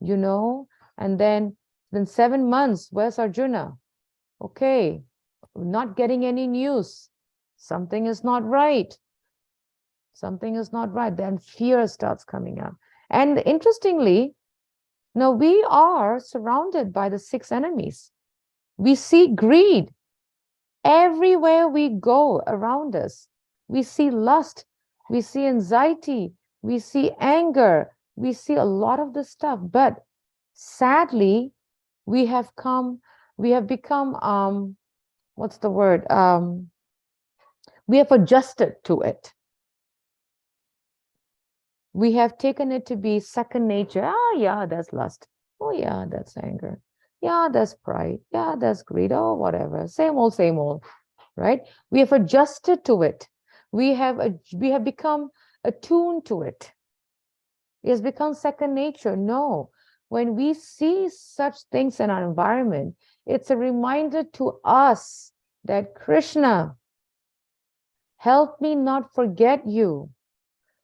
you know? And then 7 months, where's Arjuna? Okay, we're not getting any news. Something is not right. Something is not right. Then fear starts coming up. And interestingly, now we are surrounded by the 6 enemies. We see greed everywhere we go around us. We see lust. We see anxiety, we see anger, we see a lot of this stuff. But sadly, we have become, what's the word? We have adjusted to it. We have taken it to be second nature. Oh yeah, that's lust. Oh yeah, that's anger. Yeah, that's pride. Yeah, that's greed. Oh, whatever. Same old, right? We have adjusted to it. We have become attuned to it. It has become second nature. No, when we see such things in our environment, it's a reminder to us that Krishna Help me not forget you.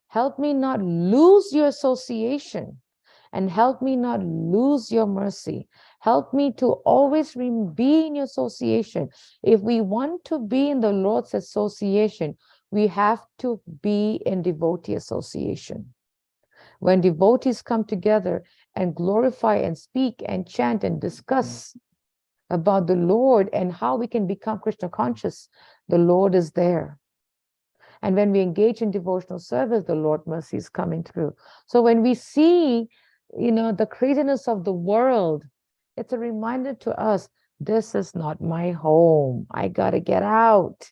Help me not lose your association, and help me not lose your mercy. Help me to always be in your association. If we want to be in the Lord's association, we have to be in devotee association. When devotees come together and glorify and speak and chant and discuss about the Lord and how we can become Krishna conscious, the Lord is there. And when we engage in devotional service, the Lord mercy is coming through. So when we see, the craziness of the world, it's a reminder to us, this is not my home. I got to get out.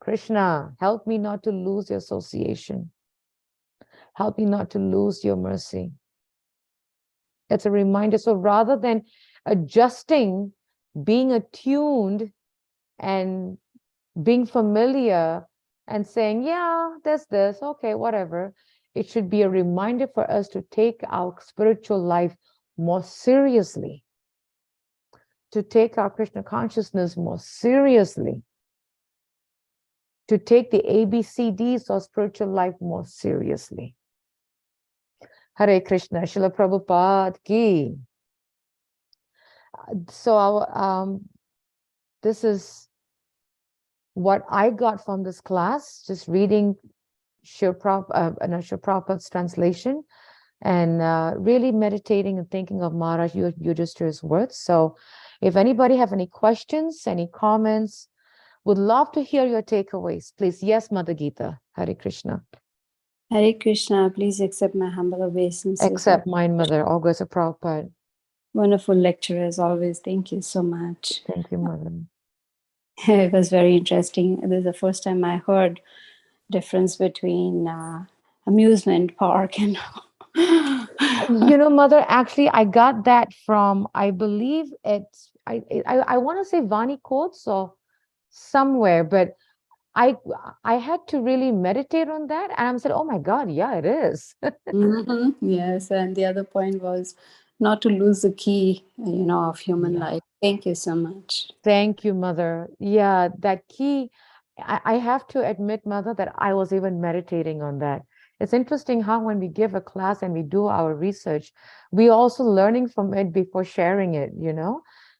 Krishna, help me not to lose your association. Help me not to lose your mercy. It's a reminder. So rather than adjusting, being attuned and being familiar and saying, yeah, there's this, okay, whatever. It should be a reminder for us to take our spiritual life more seriously, to take our Krishna consciousness more seriously, to take the ABCDs of spiritual life more seriously. Hare Krishna, Srila Prabhupada ki. So this is what I got from this class, just reading Srila Prabhupada's translation and really meditating and thinking of Maharaj Yudhishthira's words. So if anybody have any questions, any comments, would love to hear your takeaways. Please, yes, Mother Geeta. Hare Krishna. Hare Krishna, please accept my humble obeisances. Accept mine, Mother. All goes to Prabhupada. Wonderful lecture as always. Thank you so much. Thank you, Mother. It was very interesting. This is the first time I heard difference between amusement park and Mother, actually, I got that from, I believe it's, I want to say Vani quotes or somewhere, but I had to really meditate on that, and I said, oh my God, yeah, it is. Mhm. Yes, and the other point was not to lose the key, of human Yeah. life. Thank you so much. Thank you, Mother. Yeah, that key, I have to admit, Mother, that I was even meditating on that. It's interesting how when we give a class and we do our research, we also learning from it before sharing it,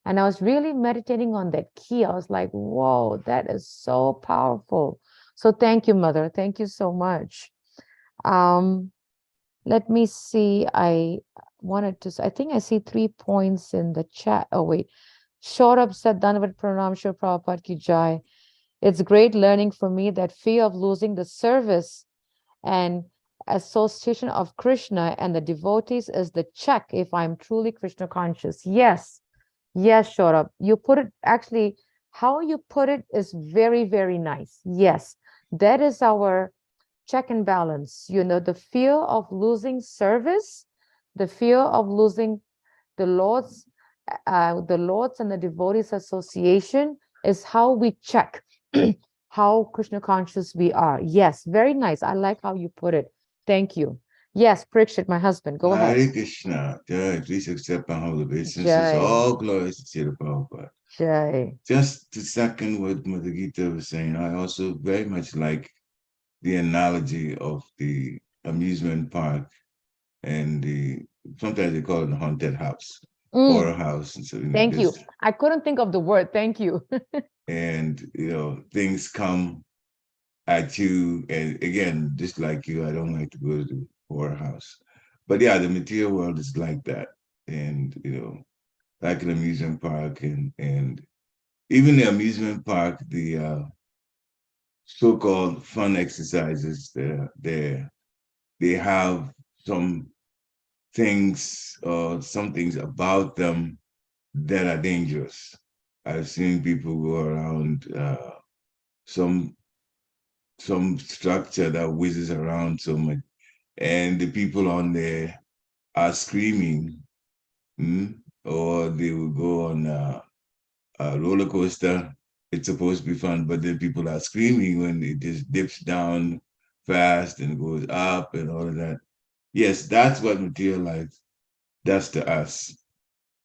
And I was really meditating on that key. I was like, whoa, that is so powerful. So thank you, Mother. Thank you so much. Let me see. I think I see 3 points in the chat. Oh, wait. Shaurabh said, Dhanavad Pranam, Shri Prabhupada ki jai. It's great learning for me that fear of losing the service and association of Krishna and the devotees is the check if I'm truly Krishna conscious. Yes, Shaurabh. You put it, actually, how you put it is very, very nice. Yes, that is our check and balance. The fear of losing service, the fear of losing the Lord's and the devotees association is how we check how Krishna conscious we are. Yes, very nice. I like how you put it. Thank you. Yes, Parikshit, my husband, go ahead. Hare Krishna. Jai, please accept my humble obeisances. Jai. All glories to Srila Prabhupada. Jai. Just to second what Mother Gita was saying, I also very much like the analogy of the amusement park and sometimes they call it the haunted house, horror house. And so, Thank you. I couldn't think of the word. Thank you. And, things come at you. And again, just like you, I don't like to go to the horror house. But yeah, the material world is like that. And, like an amusement park and even the amusement park, the so-called fun exercises, they have some things about them that are dangerous. I've seen people go around some structure that whizzes around so much, and the people on there are screaming, or they will go on a roller coaster. It's supposed to be fun, but then people are screaming when it just dips down fast and goes up and all of that. Yes, that's what material life does to us.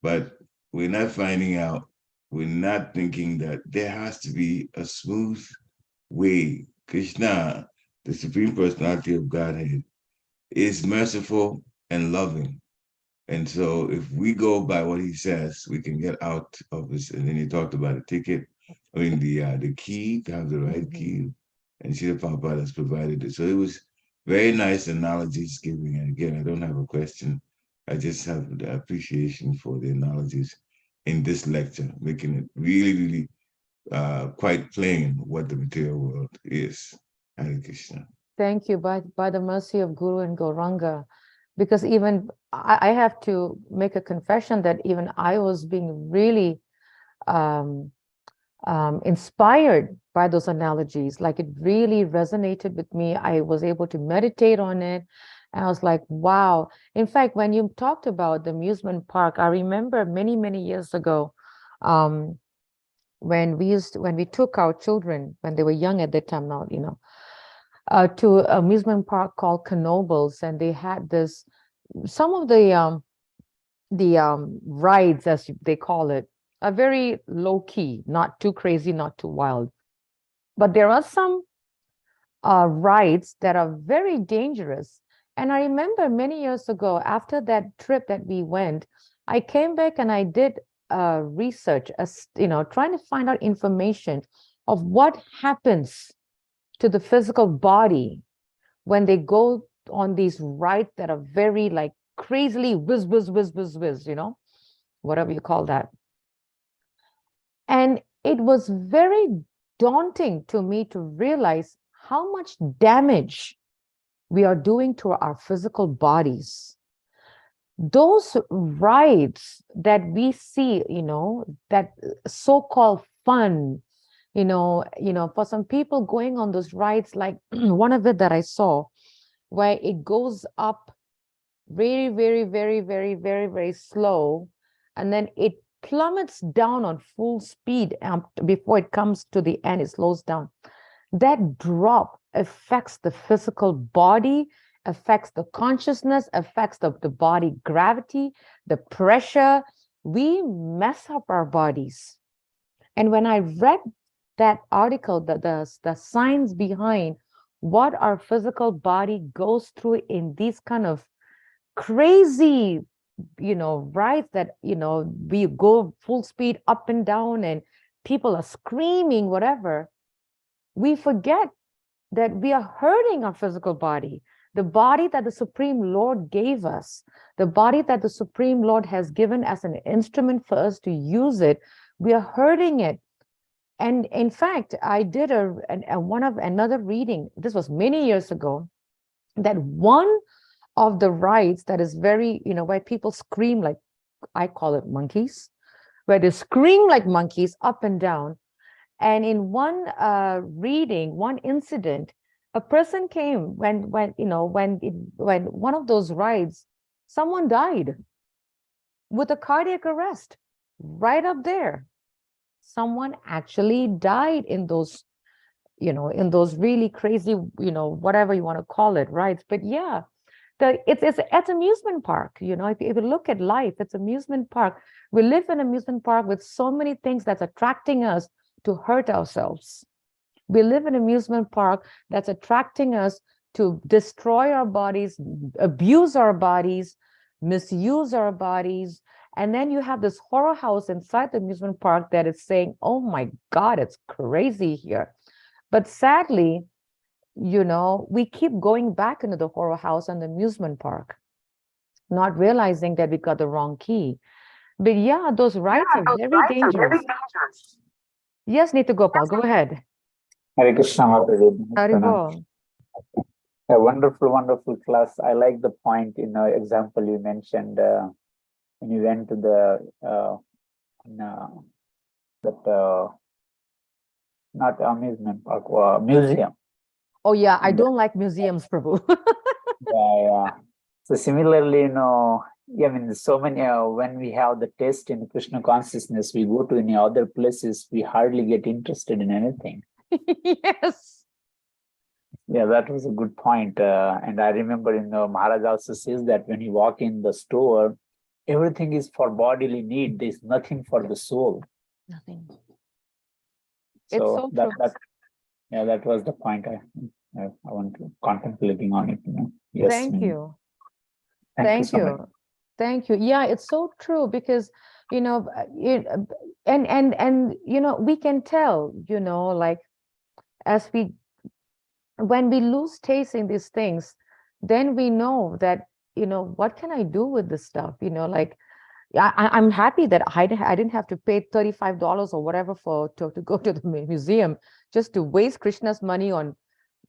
But we're not finding out, we're not thinking that there has to be a smooth way. Krishna, the Supreme Personality of Godhead, is merciful and loving. And so if we go by what he says, we can get out of this. And then he talked about a ticket, I mean the key, to have the right key. And Srila Prabhupada has provided it. So it was very nice analogies giving. And again, I don't have a question. I just have the appreciation for the analogies in this lecture, making it really, really quite plain what the material world is. Hare Krishna. Thank you, by the mercy of Guru and Gauranga, because even I have to make a confession that even I was being really inspired by those analogies. Like it really resonated with me. I was able to meditate on it. And I was like, wow. In fact, when you talked about the amusement park, I remember many, many years ago, when we took our children, when they were young at that time, now, to amusement park called Knoebels, and they had this, some of the rides, as they call it, are very low key, not too crazy, not too wild. But there are some rides that are very dangerous. And I remember many years ago, after that trip that we went, I came back and I did research, trying to find out information of what happens to the physical body when they go on these rides that are very like crazily whiz, whiz, whiz, whiz, whiz, whatever you call that. And it was very daunting to me to realize how much damage we are doing to our physical bodies. Those rides that we see, that so-called fun, for some people going on those rides, like one of it that I saw, where it goes up very, very, very, very, very, very slow, and then it plummets down on full speed before it comes to the end, it slows down. That drop affects the physical body, affects the consciousness, affects the body gravity, the pressure. We mess up our bodies. And when I read that article, the science behind what our physical body goes through in these kind of crazy, rides that, we go full speed up and down and people are screaming, whatever, we forget that we are hurting our physical body, the body that the Supreme Lord gave us, the body that the Supreme Lord has given as an instrument for us to use it. We are hurting it. And in fact, I did another reading, this was many years ago, that one of the rides that is very, where people scream like, I call it monkeys, where they scream like monkeys up and down. And in one one incident, a person came when one of those rides, someone died with a cardiac arrest right up there. Someone actually died in those, in those really crazy, whatever you want to call it, rides. But yeah, it's amusement park. If you look at life, it's amusement park. We live in an amusement park with so many things that's attracting us to hurt ourselves. We live in an amusement park that's attracting us to destroy our bodies, abuse our bodies, misuse our bodies. And then you have this horror house inside the amusement park that is saying, oh my God, it's crazy here. But sadly, we keep going back into the horror house and the amusement park, not realizing that we got the wrong key. But yeah, those rides are very dangerous. Yes, Nitya Gopal, go ahead. Hare Krishna, Mataji. Haribol. A wonderful, wonderful class. I like the point, example you mentioned when you went to the not amusement park, museum. Oh yeah, I don't like museums, Prabhu. Yeah. So similarly, so many, when we have the taste in Krishna consciousness, we go to any other places, we hardly get interested in anything. Yes. Yeah, that was a good point. And I remember, Maharaj also says that when you walk in the store, everything is for bodily need. There's nothing for the soul. Nothing. So It's so true. Yeah, that was the point I want to contemplating on it. Yes. Thank you. Thank you so much. Thank you. Yeah, it's so true because, and we can tell, like as when we lose taste in these things, then we know that, what can I do with this stuff? Like I'm happy that I didn't have to pay $35 or whatever to go to the museum just to waste Krishna's money on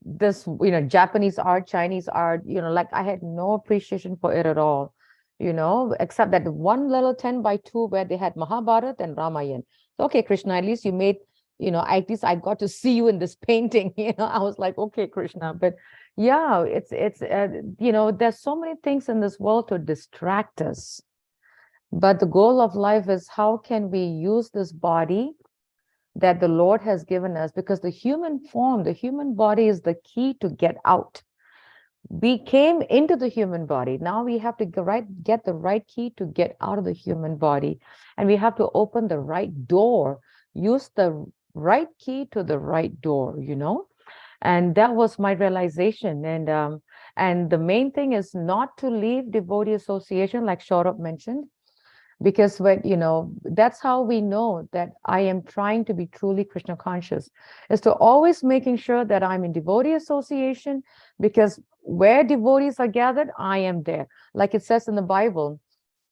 this, Japanese art, Chinese art, like I had no appreciation for it at all, except that one little 10x2 where they had Mahabharata and Ramayana. So, okay, Krishna, at least you made, at least I got to see you in this painting. I was like, okay, Krishna. But yeah, it's there's so many things in this world to distract us. But the goal of life is how can we use this body that the Lord has given us, because the human form, the human body is the key to get out. We came into the human body. Now we have to get the right key to get out of the human body. And we have to open the right door, use the right key to the right door, And that was my realization. And the main thing is not to leave devotee association, like Saurabh mentioned, because that's how we know that I am trying to be truly Krishna conscious, is to always making sure that I'm in devotee association, because where devotees are gathered, I am there. Like it says in the Bible,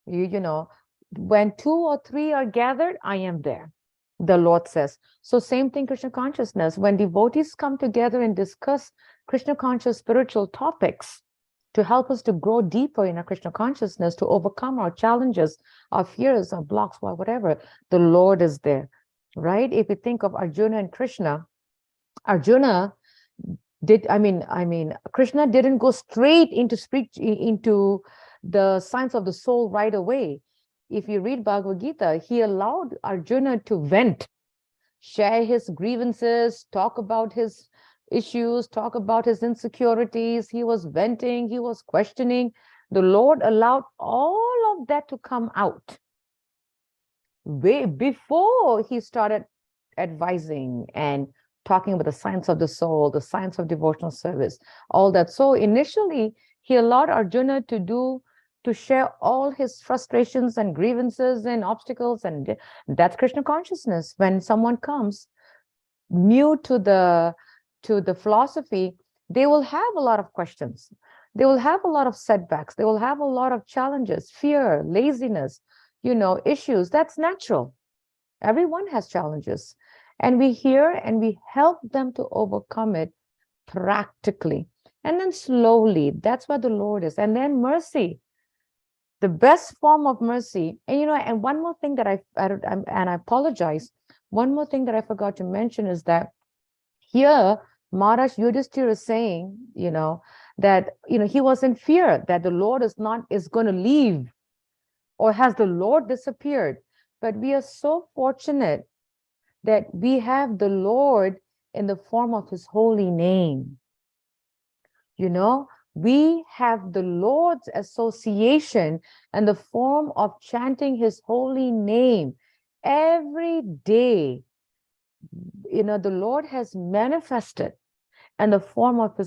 when 2 or 3 are gathered, I am there, the Lord says. So same thing, Krishna consciousness. When devotees come together and discuss Krishna conscious spiritual topics, to help us to grow deeper in our Krishna consciousness, to overcome our challenges, our fears, our blocks, whatever, the Lord is there, right? If you think of Arjuna and Krishna, Krishna didn't go straight into the science of the soul right away. If you read Bhagavad Gita, he allowed Arjuna to vent, share his grievances, talk about his issues, talk about his insecurities. He was venting, he was questioning. The Lord allowed all of that to come out way before he started advising and talking about the science of the soul, the science of devotional service, all that. So initially, he allowed Arjuna to share all his frustrations and grievances and obstacles, and that's Krishna consciousness. When someone comes new to the philosophy, they will have a lot of questions. They will have a lot of setbacks. They will have a lot of challenges, fear, laziness, issues. That's natural. Everyone has challenges. And we hear and we help them to overcome it practically. And then slowly, that's where the Lord is. And then mercy, the best form of mercy. And, and one more thing that I apologize. One more thing that I forgot to mention is that here, Maharaj Yudhishthira is saying, that, he was in fear that the Lord is going to leave, or has the Lord disappeared? But we are so fortunate that we have the Lord in the form of his holy name. We have the Lord's association in the form of chanting his holy name every day. The Lord has manifested in the form of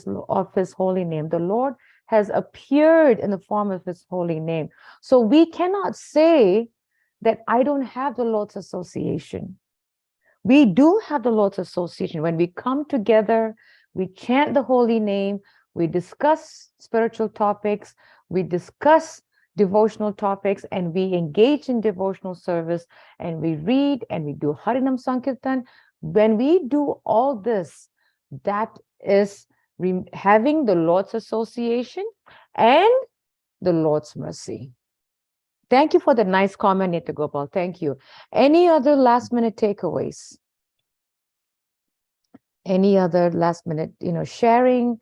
his holy name. The Lord has appeared in the form of his holy name. So we cannot say that I don't have the Lord's association. We do have the Lord's association. When we come together, we chant the holy name, we discuss spiritual topics, we discuss devotional topics, and we engage in devotional service, and we read and we do Harinam Sankirtan. When we do all this, that is having the Lord's association and the Lord's mercy. Thank you for the nice comment, Nitya Gopal. Thank you. Any other last minute takeaways? Any other last minute, sharing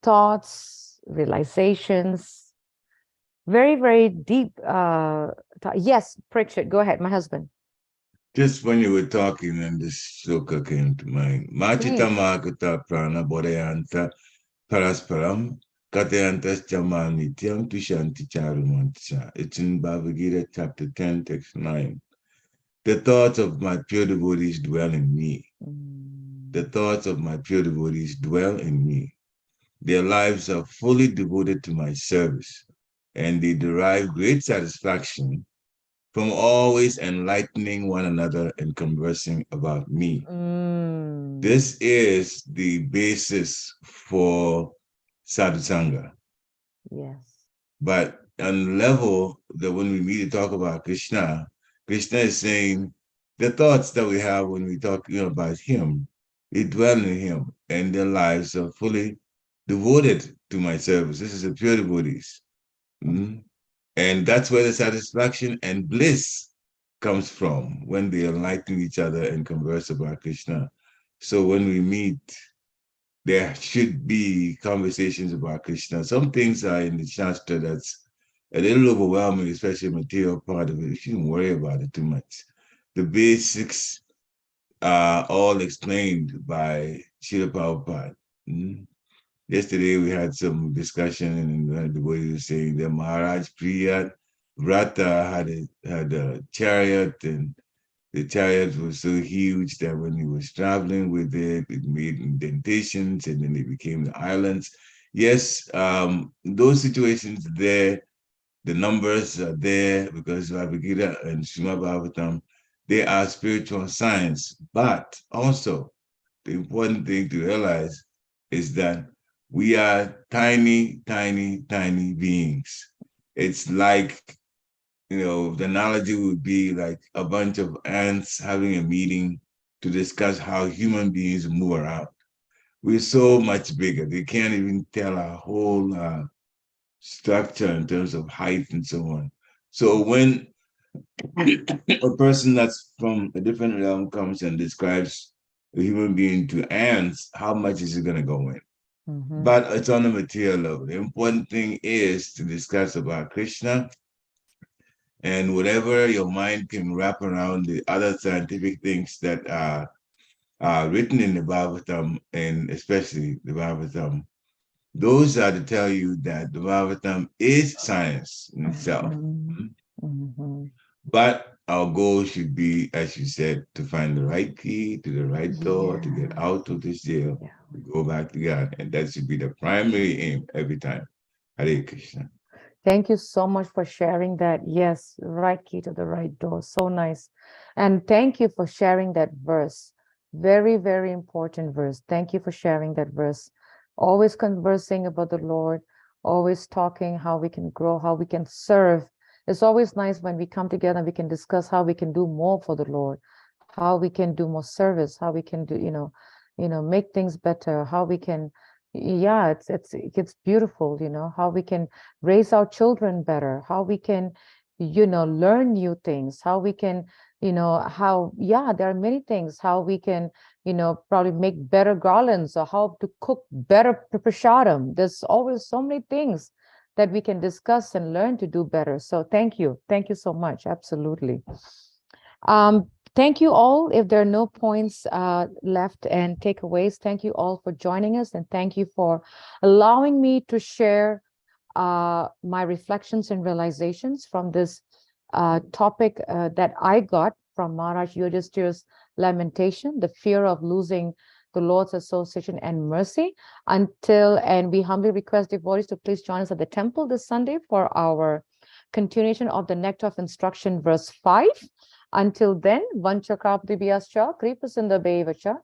thoughts, realizations? Very, very deep. Yes, Parikshit, go ahead, my husband. Just when you were talking and this sloka came to mind. Machita Mahakata Prana Bodhayanta Parasparam Katayantas Chama Nityam Tushanti Charumantisha. It's in Bhagavad Gita chapter 10, text 9. The thoughts of my pure devotees dwell in me. The thoughts of my pure devotees dwell in me. Their lives are fully devoted to my service, and they derive great satisfaction from always enlightening one another and conversing about me. Mm. This is the basis for sadhusanga. Yes. But on the level that when we meet to talk about Krishna, Krishna is saying the thoughts that we have when we talk about him, they dwell in him, and their lives are fully devoted to my service. This is the pure devotees. Mm? And that's where the satisfaction and bliss comes from, when they enlighten each other and converse about Krishna. So when we meet, there should be conversations about Krishna. Some things are in the Shastra that's a little overwhelming, especially the material part of it. You shouldn't worry about it too much. The basics are all explained by Srila Prabhupada. Mm. Yesterday we had some discussion, and the way he was saying that Maharaj Priya Vrata had a chariot, and the chariot was so huge that when he was traveling with it, it made indentations, and then it became the islands. Yes, those situations there, the numbers are there because Bhagavad Gita and Srimad Bhagavatam, they are spiritual science. But also, the important thing to realize is that we are tiny, tiny, tiny beings. It's like, the analogy would be like a bunch of ants having a meeting to discuss how human beings move around. We're so much bigger. They can't even tell our whole structure in terms of height and so on. So when a person that's from a different realm comes and describes a human being to ants, how much is it going to go in? Mhm. But it's on a material level. The important thing is to discuss about Krishna, and whatever your mind can wrap around the other scientific things that are written in the Bhagavatam, and especially the Bhagavatam, those are to tell you that the Bhagavatam is science in itself. Mhm. Mhm. But our goal should be, as you said, to find the right key to the right door, to get Yeah. out of this jail, Yeah. to go back to God. And that should be the primary aim every time. Hare Krishna. Thank you so much for sharing that. Yes, right key to the right door. So nice. And thank you for sharing that verse. Very, very important verse. Thank you for sharing that verse. Always conversing about the Lord, always talking how we can grow, how we can serve. It's always nice when we come together and we can discuss how we can do more for the Lord, how we can do more service, how we can do, make things better, how we can, yeah, it's beautiful, how we can raise our children better, how we can, learn new things, how we can, there are many things, how we can, probably make better garlands, or how to cook better prasadam. There's always so many things that we can discuss and learn to do better. So thank you so much. Absolutely. Thank you all. If there are no points left and takeaways, thank you all for joining us, and thank you for allowing me to share my reflections and realizations from this topic that I got from Maharaj Yudhishthira's lamentation, the fear of losing the Lord's association and mercy. And we humbly request devotees to please join us at the temple this Sunday for our continuation of the Nectar of Instruction, verse 5. Until then, Vanchakapdibhyascha Kripasindabevacha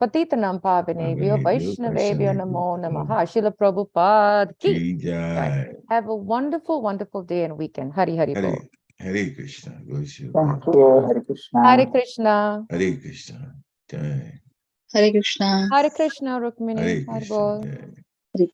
Patitanam Pavanebhyo Vaishnavebhyo Namo Namaha. Srila Prabhupada ki jai. Have a wonderful, wonderful day and weekend. Hari Hari Bol. Hare Krishna. Thank you. Hare Krishna. Hare Krishna. Hare Krishna. Jai. Hare Krishna. Hare Krishna, Rukmini. Hare Hari Krishna. Bol. Jai.